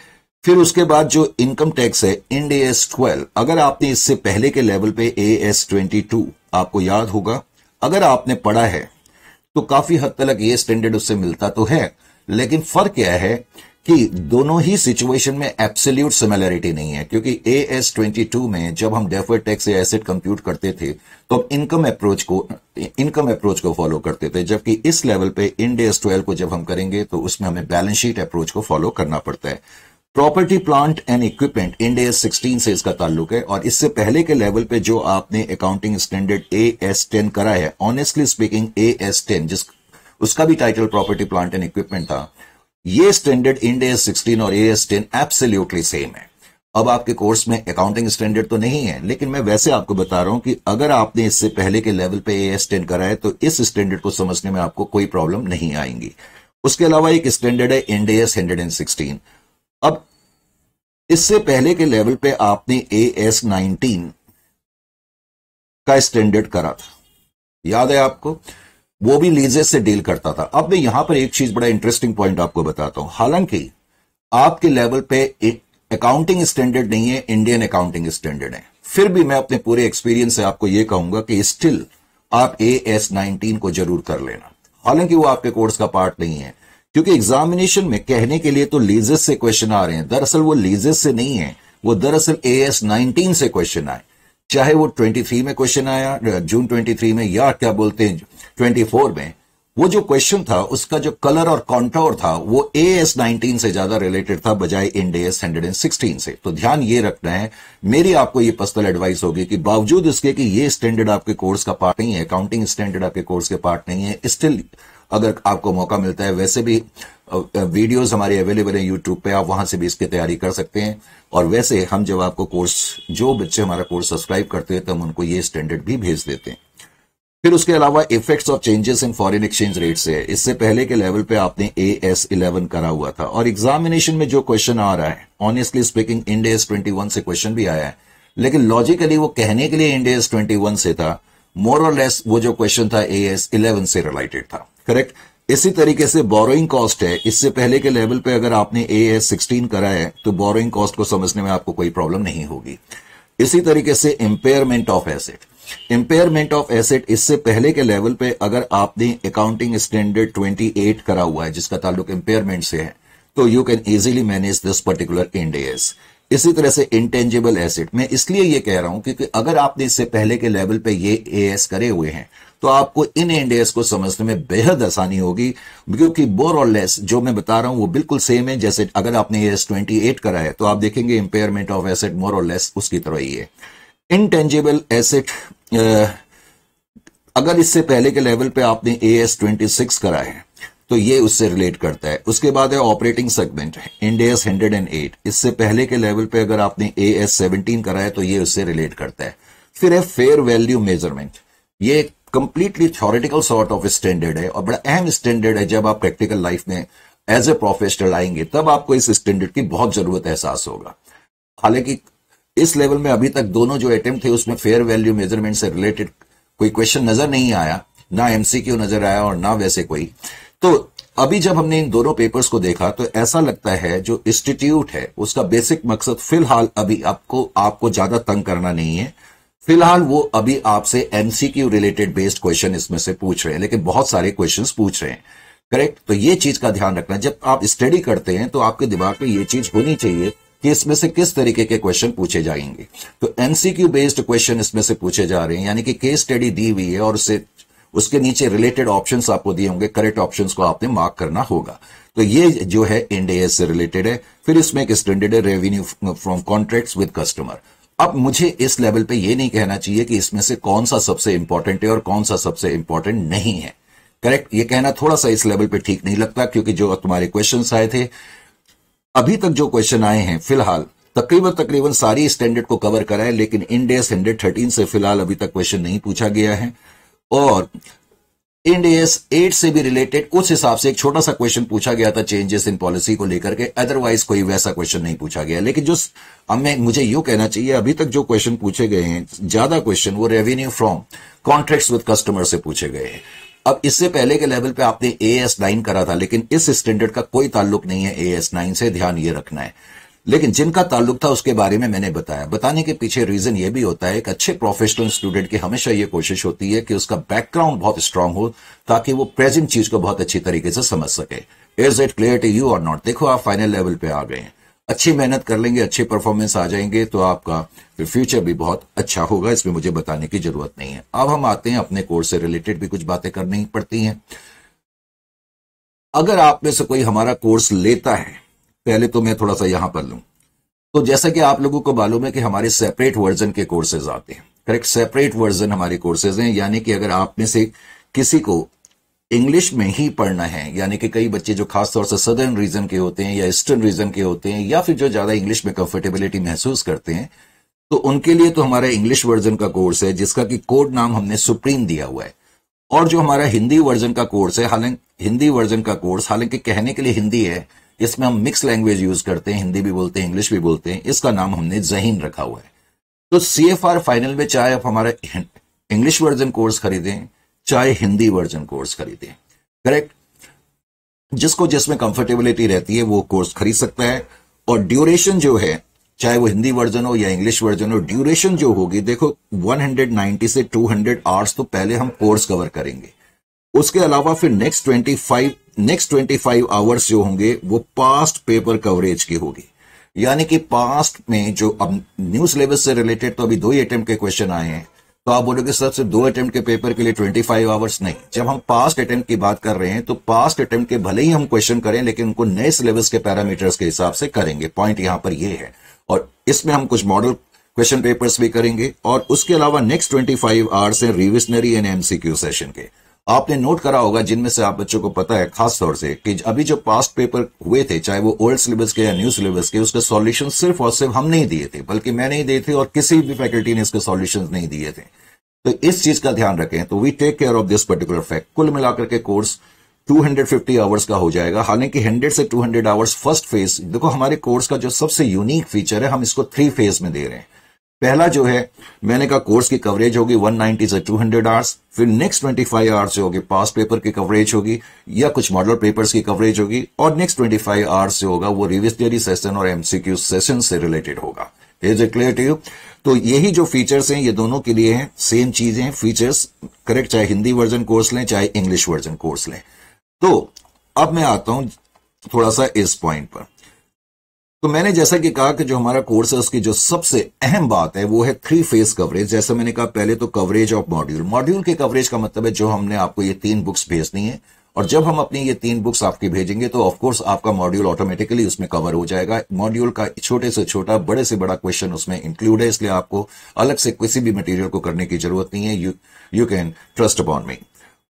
फिर उसके बाद जो इनकम टैक्स है, इंड AS12, अगर आपने इससे पहले के लेवल पे AS22 आपको याद होगा, अगर आपने पढ़ा है तो काफी हद तक ये स्टैंडर्ड उससे मिलता तो है, लेकिन फर्क क्या है कि दोनों ही सिचुएशन में एब्सोल्यूट सिमिलरिटी नहीं है। क्योंकि AS22 में जब हम डेफर्ड टैक्स या एसेट कंप्यूट करते थे तो हम इनकम अप्रोच को फॉलो करते थे, जबकि इस लेवल पे इंड AS12 को जब हम करेंगे तो उसमें हमें बैलेंस शीट अप्रोच को फॉलो करना पड़ता है। Property plant and equipment Ind AS16 से इसका ताल्लुक है, और इससे पहले के लेवल पे जो आपने अकाउंटिंग स्टैंडर्ड AS10 करा है, ऑनेस्टली स्पीकिंग AS10 उसका भी title property plant and equipment था, ये स्टैंडर्ड इंड AS16 और AS10 एब्सोल्युटली सेम है। अब आपके कोर्स में अकाउंटिंग स्टैंडर्ड तो नहीं है, लेकिन मैं वैसे आपको बता रहा हूं कि अगर आपने इससे पहले के लेवल पे AS10 करा है तो इस स्टैंडर्ड को समझने में आपको कोई प्रॉब्लम नहीं आएंगी। उसके अलावा एक स्टैंडर्ड है इंड AS116। अब इससे पहले के लेवल पे आपने AS19 का स्टैंडर्ड करा था, याद है आपको? वो भी लीजेस से डील करता था। अब मैं यहां पर एक चीज बड़ा इंटरेस्टिंग पॉइंट आपको बताता हूं। हालांकि आपके लेवल पे अकाउंटिंग स्टैंडर्ड नहीं है, इंडियन अकाउंटिंग स्टैंडर्ड है, फिर भी मैं अपने पूरे एक्सपीरियंस से आपको यह कहूंगा कि स्टिल आप AS19 को जरूर कर लेना। हालांकि वो आपके कोर्स का पार्ट नहीं है, क्योंकि एग्जामिनेशन में कहने के लिए तो लीजेस से क्वेश्चन आ रहे हैं, दरअसल वो लीजेस से नहीं है, वो दरअसल AS19 से क्वेश्चन आए। चाहे वो 23 में क्वेश्चन आया, जून 23 में, या क्या बोलते हैं 24 में, वो जो क्वेश्चन था उसका जो कलर और कॉन्टोर था वो AS 19 से ज्यादा रिलेटेड था बजाय इंड AS 116 से। तो ध्यान ये रखना है, मेरी आपको ये पर्सनल एडवाइस होगी कि बावजूद इसके कि ये स्टैंडर्ड आपके कोर्स का पार्ट नहीं है, अकाउंटिंग स्टैंडर्ड आपके कोर्स के पार्ट नहीं है, स्टिल अगर आपको मौका मिलता है, वैसे भी वीडियोस हमारे अवेलेबल है यूट्यूब पे, आप वहां से भी इसकी तैयारी कर सकते हैं। और वैसे हम जब आपको कोर्स, जो बच्चे हमारा कोर्स सब्सक्राइब करते हैं, तो हम उनको ये स्टैंडर्ड भी भेज देते हैं। फिर उसके अलावा effects of changes in foreign exchange rates है। इससे पहले के लेवल पे आपने AS 11 करा हुआ था, और एग्जामिनेशन में जो क्वेश्चन आ रहा है, ऑनेस्टली स्पीकिंग इंड AS 21 से क्वेश्चन भी आया है, लेकिन लॉजिकली वो कहने के लिए इंड AS 21 से था, मोर और लेस वो जो क्वेश्चन था AS 11 से रिलेटेड था, करेक्ट। इसी तरीके से बोरोइंग कॉस्ट है, इससे पहले के लेवल पे अगर आपने AS 16 करा है तो बोरोइंग कॉस्ट को समझने में आपको कोई प्रॉब्लम नहीं होगी। इसी तरीके से impairment of asset, impairment of asset, इससे पहले के लेवल पे अगर आपने अकाउंटिंग स्टैंडर्ड 28 करा हुआ है जिसका ताल्लुक इंपेयरमेंट से है, तो you can easily manage this particular Ind AS। इसी तरह से इंटेंजिबल एसेट, मैं इसलिए ये कह रहा हूं क्योंकि अगर आपने इससे पहले के लेवल पे ये AS करे हुए हैं तो आपको इन इंड AS को समझने में बेहद आसानी होगी, क्योंकि मोर और लेस जो मैं बता रहा हूं वो बिल्कुल सेम है। जैसे अगर आपने AS 28 करा है तो आप देखेंगे इंपेयरमेंट ऑफ एसेट मोर और लेस उसकी तरह ही है। इंटेंजिबल एसेट, अगर इससे पहले के लेवल पे आपने AS 26 करा है तो ये उससे रिलेट करता है। उसके बाद है ऑपरेटिंग सेगमेंट, इंड AS 108, इससे पहले के लेवल पे अगर आपने AS 17 करा है तो ये उससे रिलेट करता है। फिर है फेयर वैल्यू मेजरमेंट, ये completely theoretical sort of standard है और बड़ा अहम स्टैंडर्ड है। जब आप प्रैक्टिकल लाइफ में एज ए प्रोफेशनल आएंगे तब आपको इस स्टैंडर्ड की बहुत जरूरत एहसास होगा। हालांकि इस लेवल में अभी तक दोनों जो अटेम्प्ट थे उसमें फेयर वैल्यू मेजरमेंट से रिलेटेड कोई क्वेश्चन नजर नहीं आया, ना MCQ नजर आया और ना वैसे कोई। तो अभी जब हमने इन दोनों पेपर्स को देखा तो ऐसा लगता है जो इंस्टीट्यूट है उसका बेसिक मकसद फिलहाल अभी आपको ज्यादा तंग करना नहीं है। फिलहाल वो अभी आपसे MCQ रिलेटेड बेस्ड क्वेश्चन इसमें से पूछ रहे हैं, लेकिन बहुत सारे क्वेश्चंस पूछ रहे हैं, करेक्ट। तो ये चीज का ध्यान रखना, जब आप स्टडी करते हैं तो आपके दिमाग में ये चीज होनी चाहिए कि इसमें से किस तरीके के क्वेश्चन पूछे जाएंगे। तो MCQ बेस्ड क्वेश्चन इसमें से पूछे जा रहे हैं, यानी कि केस स्टडी दी हुई है और उसके नीचे रिलेटेड ऑप्शंस आपको दिए होंगे, करेक्ट ऑप्शंस को आपने मार्क करना होगा। तो ये जो है इंड AS से रिलेटेड है। फिर इसमें एक स्टैंडर्ड है revenue from contracts with customer. अब मुझे इस लेवल पे ये नहीं कहना चाहिए कि इसमें से कौन सा सबसे इंपॉर्टेंट है और कौन सा सबसे इंपॉर्टेंट नहीं है, करेक्ट। ये कहना थोड़ा सा इस लेवल पे ठीक नहीं लगता, क्योंकि जो तुम्हारे क्वेश्चंस आए थे, अभी तक जो क्वेश्चन आए हैं फिलहाल तकरीबन सारी स्टैंडर्ड को कवर करा है, लेकिन इंड AS 113 से फिलहाल अभी तक क्वेश्चन नहीं पूछा गया है। और इंड AS 8 से भी रिलेटेड उस हिसाब से एक छोटा सा क्वेश्चन पूछा गया था चेंजेस इन पॉलिसी को लेकर के, अदरवाइज कोई वैसा क्वेश्चन नहीं पूछा गया। लेकिन जो मुझे यूं कहना चाहिए, अभी तक जो क्वेश्चन पूछे गए हैं, ज्यादा क्वेश्चन वो revenue from contracts with customer से पूछे गए हैं। अब इससे पहले के लेवल पे आपने AS 9 करा था, लेकिन इस स्टैंडर्ड का कोई ताल्लुक नहीं है AS 9 से, ध्यान ये रखना है। लेकिन जिनका ताल्लुक था उसके बारे में मैंने बताया। बताने के पीछे रीजन ये भी होता है कि अच्छे प्रोफेशनल स्टूडेंट की हमेशा ये कोशिश होती है कि उसका बैकग्राउंड बहुत स्ट्रांग हो, ताकि वो प्रेजेंट चीज को बहुत अच्छी तरीके से समझ सके। Is it clear to you or not? देखो आप फाइनल लेवल पे आ गए हैं, अच्छी मेहनत कर लेंगे, अच्छे परफॉर्मेंस आ जाएंगे तो आपका फिर फ्यूचर भी बहुत अच्छा होगा, इसमें मुझे बताने की जरूरत नहीं है। अब हम आते हैं अपने कोर्स से रिलेटेड भी कुछ बातें करनी पड़ती हैं। अगर आप में से कोई हमारा कोर्स लेता है, पहले तो मैं थोड़ा सा यहां पर लूं, तो जैसा कि आप लोगों को मालूम है कि हमारे सेपरेट वर्जन के कोर्सेज आते हैं, करेक्ट। सेपरेट वर्जन हमारे कोर्सेज हैं, यानी कि अगर आप में से किसी को इंग्लिश में ही पढ़ना है, यानी कि कई बच्चे जो खासतौर से सदर्न रीजन के होते हैं या ईस्टर्न रीजन के होते हैं, या फिर जो ज्यादा इंग्लिश में कंफर्टेबिलिटी महसूस करते हैं, तो उनके लिए तो हमारा इंग्लिश वर्जन का कोर्स है जिसका कि कोड नाम हमने सुप्रीम दिया हुआ है। और जो हमारा हिंदी वर्जन का कोर्स है, हालांकि हिंदी वर्जन का कोर्स हालांकि कहने के लिए हिंदी है, इसमें हम मिक्स लैंग्वेज यूज करते हैं, हिंदी भी बोलते हैं इंग्लिश भी बोलते हैं, इसका नाम हमने ज़हीन रखा हुआ है। तो CFR फाइनल में चाहे आप हमारा इंग्लिश वर्जन कोर्स खरीदें चाहे हिंदी वर्जन कोर्स खरीदें, करेक्ट, जिसको जिसमें कंफर्टेबिलिटी रहती है वो कोर्स खरीद सकता है। और ड्यूरेशन जो है, चाहे वो हिंदी वर्जन हो या इंग्लिश वर्जन हो, ड्यूरेशन जो होगी, देखो 190 से 200 आवर्स तो पहले हम कोर्स कवर करेंगे। उसके अलावा फिर नेक्स्ट 25 आवर्स जो होंगे वो पास्ट पेपर कवरेज की होगी। यानी कि पास्ट में जो अब न्यू सिलेबस से रिलेटेड तो अभी 2 ही अटेम्प्ट के क्वेश्चन आए हैं, तो आप बोलोगे सर सिर्फ 2 अटेम्प्ट के पेपर के लिए 25 आवर्स नहीं। जब हम पास्ट अटेम्प्ट की बात कर रहे हैं तो पास्ट अटेम्प्ट के भले ही हम क्वेश्चन करें लेकिन उनको नए सिलेबस के पैरामीटर्स के हिसाब से करेंगे। पॉइंट यहां पर ये है। और इसमें हम कुछ मॉडल क्वेश्चन पेपर्स भी करेंगे और उसके अलावा नेक्स्ट 25 आवर्स हैं रिविजनरी एंड एमसीक्यू सेशन के। आपने नोट करा होगा, जिनमें से आप बच्चों को पता है खास तौर से, कि अभी जो पास्ट पेपर हुए थे, चाहे वो ओल्ड सिलेबस के या न्यू सिलेबस के, उसके सॉल्यूशन सिर्फ और सिर्फ हम नहीं दिए थे, बल्कि मैं नहीं दिए थे और किसी भी फैकल्टी ने इसके सॉल्यूशंस नहीं दिए थे। तो इस चीज का ध्यान रखें। तो we take care of this particular fact. कुल मिलाकर के कोर्स 250 आवर्स का हो जाएगा। हालांकि 100 से 200 आवर्स फर्स्ट फेज। देखो हमारे कोर्स का जो सबसे यूनिक फीचर है, हम इसको 3 फेज में दे रहे हैं। पहला जो है, मैंने कहा कोर्स की कवरेज होगी 190 से 200 आवर्स। फिर नेक्स्ट 25 आवर्स जो होगी पास्ट पेपर की कवरेज होगी या कुछ मॉडल पेपर्स की कवरेज होगी। और नेक्स्ट 25 आवर्स जो होगा वो रिविजनरी सेशन और एमसीक्यू सेशन से रिलेटेड होगा। Is it clear to you? तो यही जो फीचर्स हैं ये दोनों के लिए हैं, सेम चीजें फीचर्स, करेक्ट, चाहे हिंदी वर्जन कोर्स लें चाहे इंग्लिश वर्जन कोर्स लें। तो अब मैं आता हूं थोड़ा सा इस पॉइंट पर। तो मैंने जैसा कि कहा कि जो हमारा कोर्स है उसकी जो सबसे अहम बात है वो है 3 फेज कवरेज। जैसे मैंने कहा पहले तो कवरेज ऑफ मॉड्यूल। मॉड्यूल के कवरेज का मतलब है जो हमने आपको ये 3 बुक्स भेजनी है, और जब हम अपनी ये 3 बुक्स आपकी भेजेंगे तो ऑफकोर्स आपका मॉड्यूल ऑटोमेटिकली उसमें कवर हो जाएगा। मॉड्यूल का छोटे से छोटा बड़े से बड़ा क्वेश्चन उसमें इंक्लूड है, इसलिए आपको अलग से किसी भी मटेरियल को करने की जरूरत नहीं है। यू कैन ट्रस्ट अपॉन मी।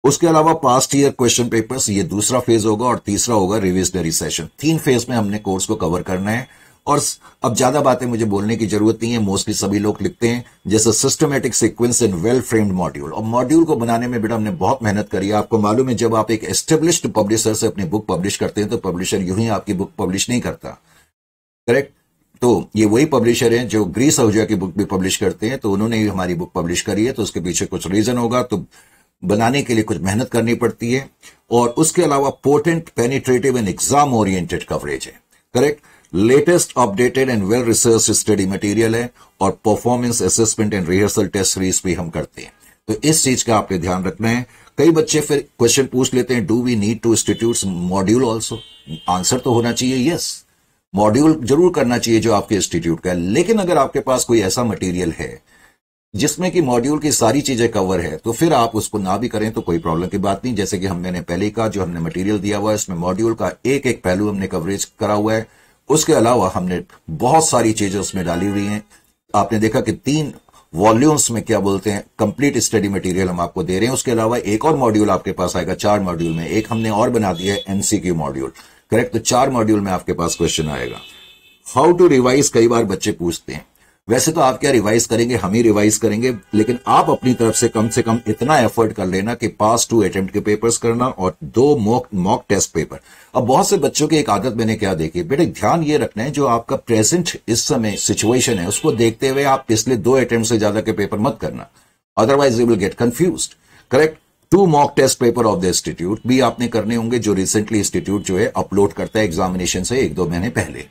उसके अलावा पास्ट ईयर क्वेश्चन पेपर्स, ये दूसरा फेज होगा, और तीसरा होगा रिविजनरी सेशन। 3 फेज में हमने कोर्स को कवर करना है। और अब ज्यादा बातें मुझे बोलने की जरूरत नहीं है, मोस्टली सभी लोग लिखते हैं जैसे systematic sequence and well framed module. और मॉड्यूल को बनाने में बेटा हमने बहुत मेहनत करी है। आपको मालूम है जब आप एक एस्टेब्लिश्ड पब्लिशर से अपनी बुक पब्लिश करते हैं तो पब्लिशर यूं ही आपकी बुक पब्लिश नहीं करता, करेक्ट। तो ये वही पब्लिशर हैं जो ग्रीस आहूजा की बुक भी पब्लिश करते हैं, तो उन्होंने ही हमारी बुक पब्लिश करी है, तो उसके पीछे कुछ रीजन होगा। तो बनाने के लिए कुछ मेहनत करनी पड़ती है। और उसके अलावा potent, penetrative and exam oriented coverage है, correct. Latest updated and well research study material है, और performance assessment and rehearsal test series भी हम करते हैं। तो इस चीज का आपने ध्यान रखना है। कई बच्चे फिर क्वेश्चन पूछ लेते हैं, do we need to institute module also? Answer तो होना चाहिए यस, मॉड्यूल जरूर करना चाहिए जो आपके इंस्टीट्यूट का है। लेकिन अगर आपके पास कोई ऐसा मटेरियल है जिसमें कि मॉड्यूल की सारी चीजें कवर है, तो फिर आप उसको ना भी करें तो कोई प्रॉब्लम की बात नहीं। जैसे कि मैंने पहले कहा, जो हमने मटेरियल दिया हुआ है इसमें मॉड्यूल का एक एक पहलू हमने कवरेज करा हुआ है। उसके अलावा हमने बहुत सारी चीजें उसमें डाली हुई हैं। आपने देखा कि 3 वॉल्यूम्स में क्या बोलते हैं कंप्लीट स्टडी मटेरियल हम आपको दे रहे हैं। उसके अलावा एक और मॉड्यूल आपके पास आएगा 4 मॉड्यूल में। एक हमने और बना दिया है एमसीक्यू मॉड्यूल, करेक्ट। तो 4 मॉड्यूल में आपके पास क्वेश्चन आएगा। हाउ टू रिवाइज, कई बार बच्चे पूछते हैं। वैसे तो आप क्या रिवाइज करेंगे, हम ही रिवाइज करेंगे, लेकिन आप अपनी तरफ से कम इतना एफर्ट कर लेना कि पास 2 अटेम्प्ट के पेपर्स करना और 2 मॉक टेस्ट पेपर। अब बहुत से बच्चों की एक आदत मैंने क्या देखी, बेटे ध्यान ये रखना है जो आपका प्रेजेंट इस समय सिचुएशन है उसको देखते हुए आप पिछले 2 अटेम्प्ट से ज्यादा के पेपर मत करना, otherwise you will get confused, correct. 2 mock test paper of the institute भी आपने करने होंगे, जो रिसेंटली इंस्टीट्यूट जो है अपलोड करता है एग्जामिनेशन से 1-2 महीने पहले,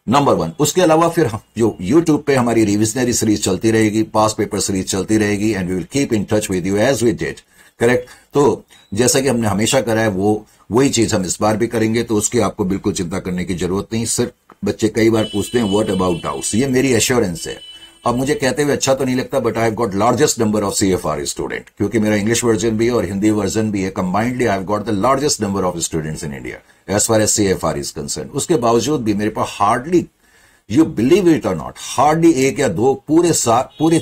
नंबर 1। उसके अलावा फिर जो YouTube पे हमारी रिविजनरी सीरीज चलती रहेगी, पास पेपर सीरीज चलती रहेगी, and we will keep in touch with you as we did, correct. तो जैसा कि हमने हमेशा करा है वही चीज हम इस बार भी करेंगे, तो उसकी आपको बिल्कुल चिंता करने की जरूरत नहीं। सिर्फ बच्चे कई बार पूछते हैं व्हाट अबाउट डाउट्स, ये मेरी एश्योरेंस है। अब मुझे कहते हुए अच्छा तो नहीं लगता, but I have got largest number of CFR student, क्योंकि मेरा इंग्लिश वर्जन भी है और हिंदी वर्जन भी है। Combinedly I have got the largest number of students in India as far as CFR is concern. उसके बावजूद भी मेरे पास hardly, you believe it or not, hardly 1 या 2 पूरे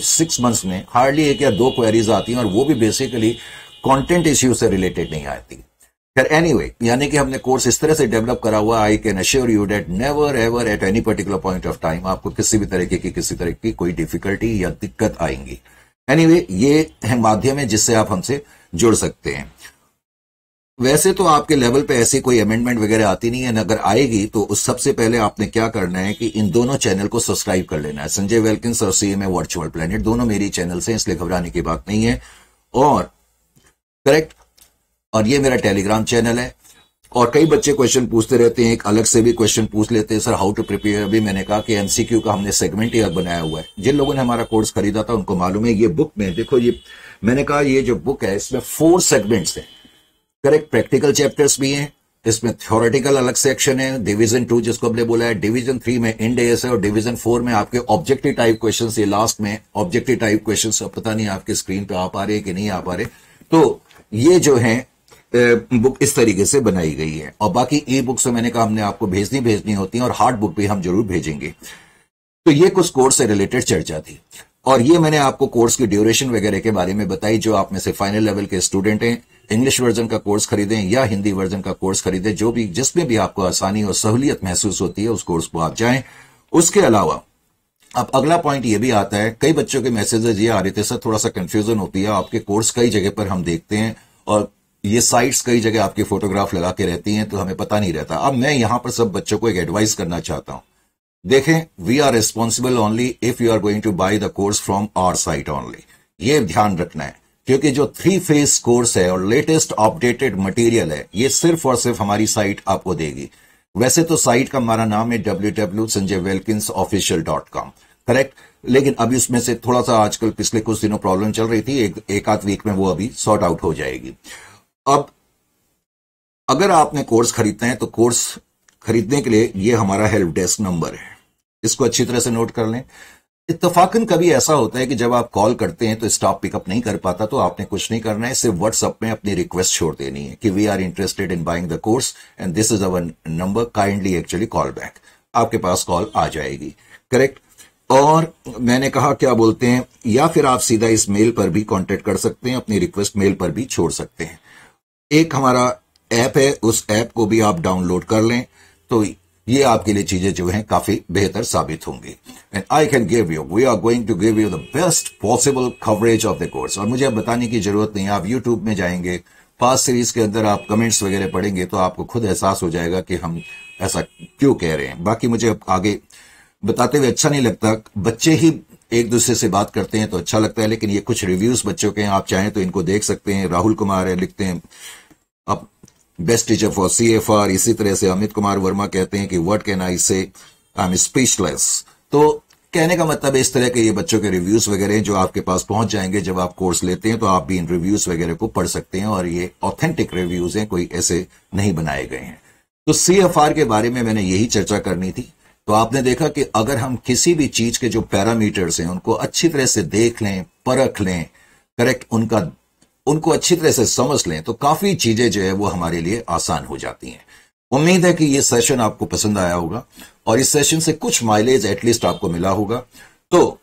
6 मंथ्स में हार्डली 1 या 2 क्वेरीज आती हैं, और वो भी बेसिकली कंटेंट इश्यू से रिलेटेड नहीं आती। खैर एनीवे, यानी कि हमने कोर्स इस तरह से डेवलप करा हुआ, I can assure you that never ever at any particular point of time आपको किसी तरह की कोई डिफिकल्टी या दिक्कत आएंगी। एनीवे, ये है माध्यम है जिससे आप हमसे जुड़ सकते हैं। वैसे तो आपके लेवल पे ऐसी कोई अमेंडमेंट वगैरह आती नहीं है, अगर आएगी तो उस सबसे पहले आपने क्या करना है कि इन दोनों चैनल को सब्सक्राइब कर लेना है। संजय वेल्किंस और CMA वर्चुअल प्लेनेट दोनों मेरी चैनल्स हैं, इसलिए घबराने की बात नहीं है। और करेक्ट, और ये मेरा टेलीग्राम चैनल है। और कई बच्चे क्वेश्चन पूछते रहते हैं, एक अलग से भी क्वेश्चन पूछ लेते हैं, सर हाउ टू प्रिपेयर। अभी मैंने कहा कि MCQ का हमने सेगमेंट ही बनाया हुआ है। जिन लोगों ने हमारा कोर्स खरीदा था उनको मालूम है, ये बुक में देखो, ये मैंने कहा ये जो बुक है इसमें 4 सेगमेंट्स हैं, करेक्ट। प्रैक्टिकल चैप्टर्स भी हैं, इसमें थ्योरेटिकल अलग सेक्शन है, डिवीजन 2 जिसको हमने बोला है, डिवीजन 3 में इंड एएस है, और डिवीजन 4 में आपके ऑब्जेक्टिव टाइप क्वेश्चंस, ये लास्ट में ऑब्जेक्टिव टाइप क्वेश्चंस, पता नहीं आपके स्क्रीन पे आ पा रहे हैं कि नहीं आ पा रहे। तो ये जो है बुक इस तरीके से बनाई गई है, और बाकी ई बुक्स मैंने कहा हमने आपको भेजनी होती है, और हार्ड बुक भी हम जरूर भेजेंगे। तो ये कुछ कोर्स से रिलेटेड चर्चा थी, और ये मैंने आपको कोर्स की ड्यूरेशन वगैरह के बारे में बताई। जो आप में से फाइनल लेवल के स्टूडेंट हैं, इंग्लिश वर्जन का कोर्स खरीदें या हिंदी वर्जन का कोर्स खरीदें, जो भी जिसमें भी आपको आसानी और सहूलियत महसूस होती है उस कोर्स को आप जाएं। उसके अलावा अब अगला पॉइंट ये भी आता है, कई बच्चों के मैसेजेस ये आ रहे थे, सर थोड़ा सा कंफ्यूजन होती है, आपके कोर्स कई जगह पर हम देखते हैं और ये साइट्स कई जगह आपकी फोटोग्राफ लगा के रहती हैं, तो हमें पता नहीं रहता। अब मैं यहां पर सब बच्चों को एक एडवाइस करना चाहता हूं। देखें, we are responsible only if you are going to buy the course from our site only. ये ध्यान रखना है, क्योंकि जो 3 फेज कोर्स है और लेटेस्ट अपडेटेड मटेरियल है, ये सिर्फ और सिर्फ हमारी साइट आपको देगी। वैसे तो साइट का हमारा नाम है www.sanjaywelkinsofficial.com, करेक्ट, लेकिन अभी उसमें से थोड़ा सा आजकल पिछले कुछ दिनों प्रॉब्लम चल रही थी, एक आध वीक में वो अभी सॉर्ट आउट हो जाएगी। अब अगर आपने कोर्स खरीदना है तो कोर्स खरीदने के लिए ये हमारा हेल्प डेस्क नंबर है, इसको अच्छी तरह से नोट कर लें। इत्तफाकन कभी ऐसा होता है कि जब आप कॉल करते हैं तो स्टाफ पिकअप नहीं कर पाता, तो आपने कुछ नहीं करना है, सिर्फ व्हाट्सएप में अपनी रिक्वेस्ट छोड़ देनी है कि we are interested in buying the course and this is our number, kindly actually call back. आपके पास कॉल आ जाएगी, करेक्ट। और मैंने कहा क्या बोलते हैं, या फिर आप सीधा इस मेल पर भी कांटेक्ट कर सकते हैं, अपनी रिक्वेस्ट मेल पर भी छोड़ सकते हैं। एक हमारा ऐप है, उस ऐप को भी आप डाउनलोड कर लें, तो ये आपके लिए चीजें जो हैं काफी बेहतर साबित होंगी। And I can give you, we are going to give you the best possible coverage of the course. और मुझे अब बताने की जरूरत नहीं, आप यूट्यूब में जाएंगे, पास्ट सीरीज के अंदर आप कमेंट्स वगैरह पढ़ेंगे तो आपको खुद एहसास हो जाएगा कि हम ऐसा क्यों कह रहे हैं। बाकी मुझे आगे बताते हुए अच्छा नहीं लगता, बच्चे ही एक दूसरे से बात करते हैं तो अच्छा लगता है, लेकिन ये कुछ रिव्यूज बच्चों के हैं, आप चाहें तो इनको देख सकते हैं। राहुल कुमार है, लिखते हैं अब बेस्ट टीचर फॉर CFR। इसी तरह से अमित कुमार वर्मा कहते हैं कि व्हाट कैन आई से, आई एम स्पीचलेस। तो कहने का मतलब इस तरह के ये बच्चों के रिव्यूज वगैरह जो आपके पास पहुंच जाएंगे जब आप कोर्स लेते हैं, तो आप भी इन रिव्यूज वगैरह को पढ़ सकते हैं, और ये ऑथेंटिक रिव्यूज हैं, कोई ऐसे नहीं बनाए गए हैं। तो CFR के बारे में मैंने यही चर्चा करनी थी। तो आपने देखा कि अगर हम किसी भी चीज के जो पैरामीटर्स हैं उनको अच्छी तरह से देख लें, परख लें, करेक्ट, उनको अच्छी तरह से समझ लें, तो काफी चीजें जो है वो हमारे लिए आसान हो जाती हैं। उम्मीद है कि ये सेशन आपको पसंद आया होगा और इस सेशन से कुछ माइलेज एटलीस्ट आपको मिला होगा। तो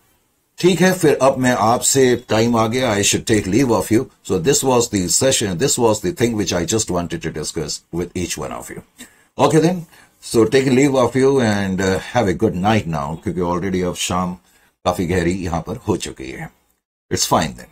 ठीक है, फिर अब मैं आपसे, टाइम आ गया, I should take leave of you. So this was the session, this was the thing which I just wanted to discuss with each one of you. Okay then, so take leave of you and have a good night now, क्योंकि already अब शाम काफी गहरी यहां पर हो चुकी है। It's fine then.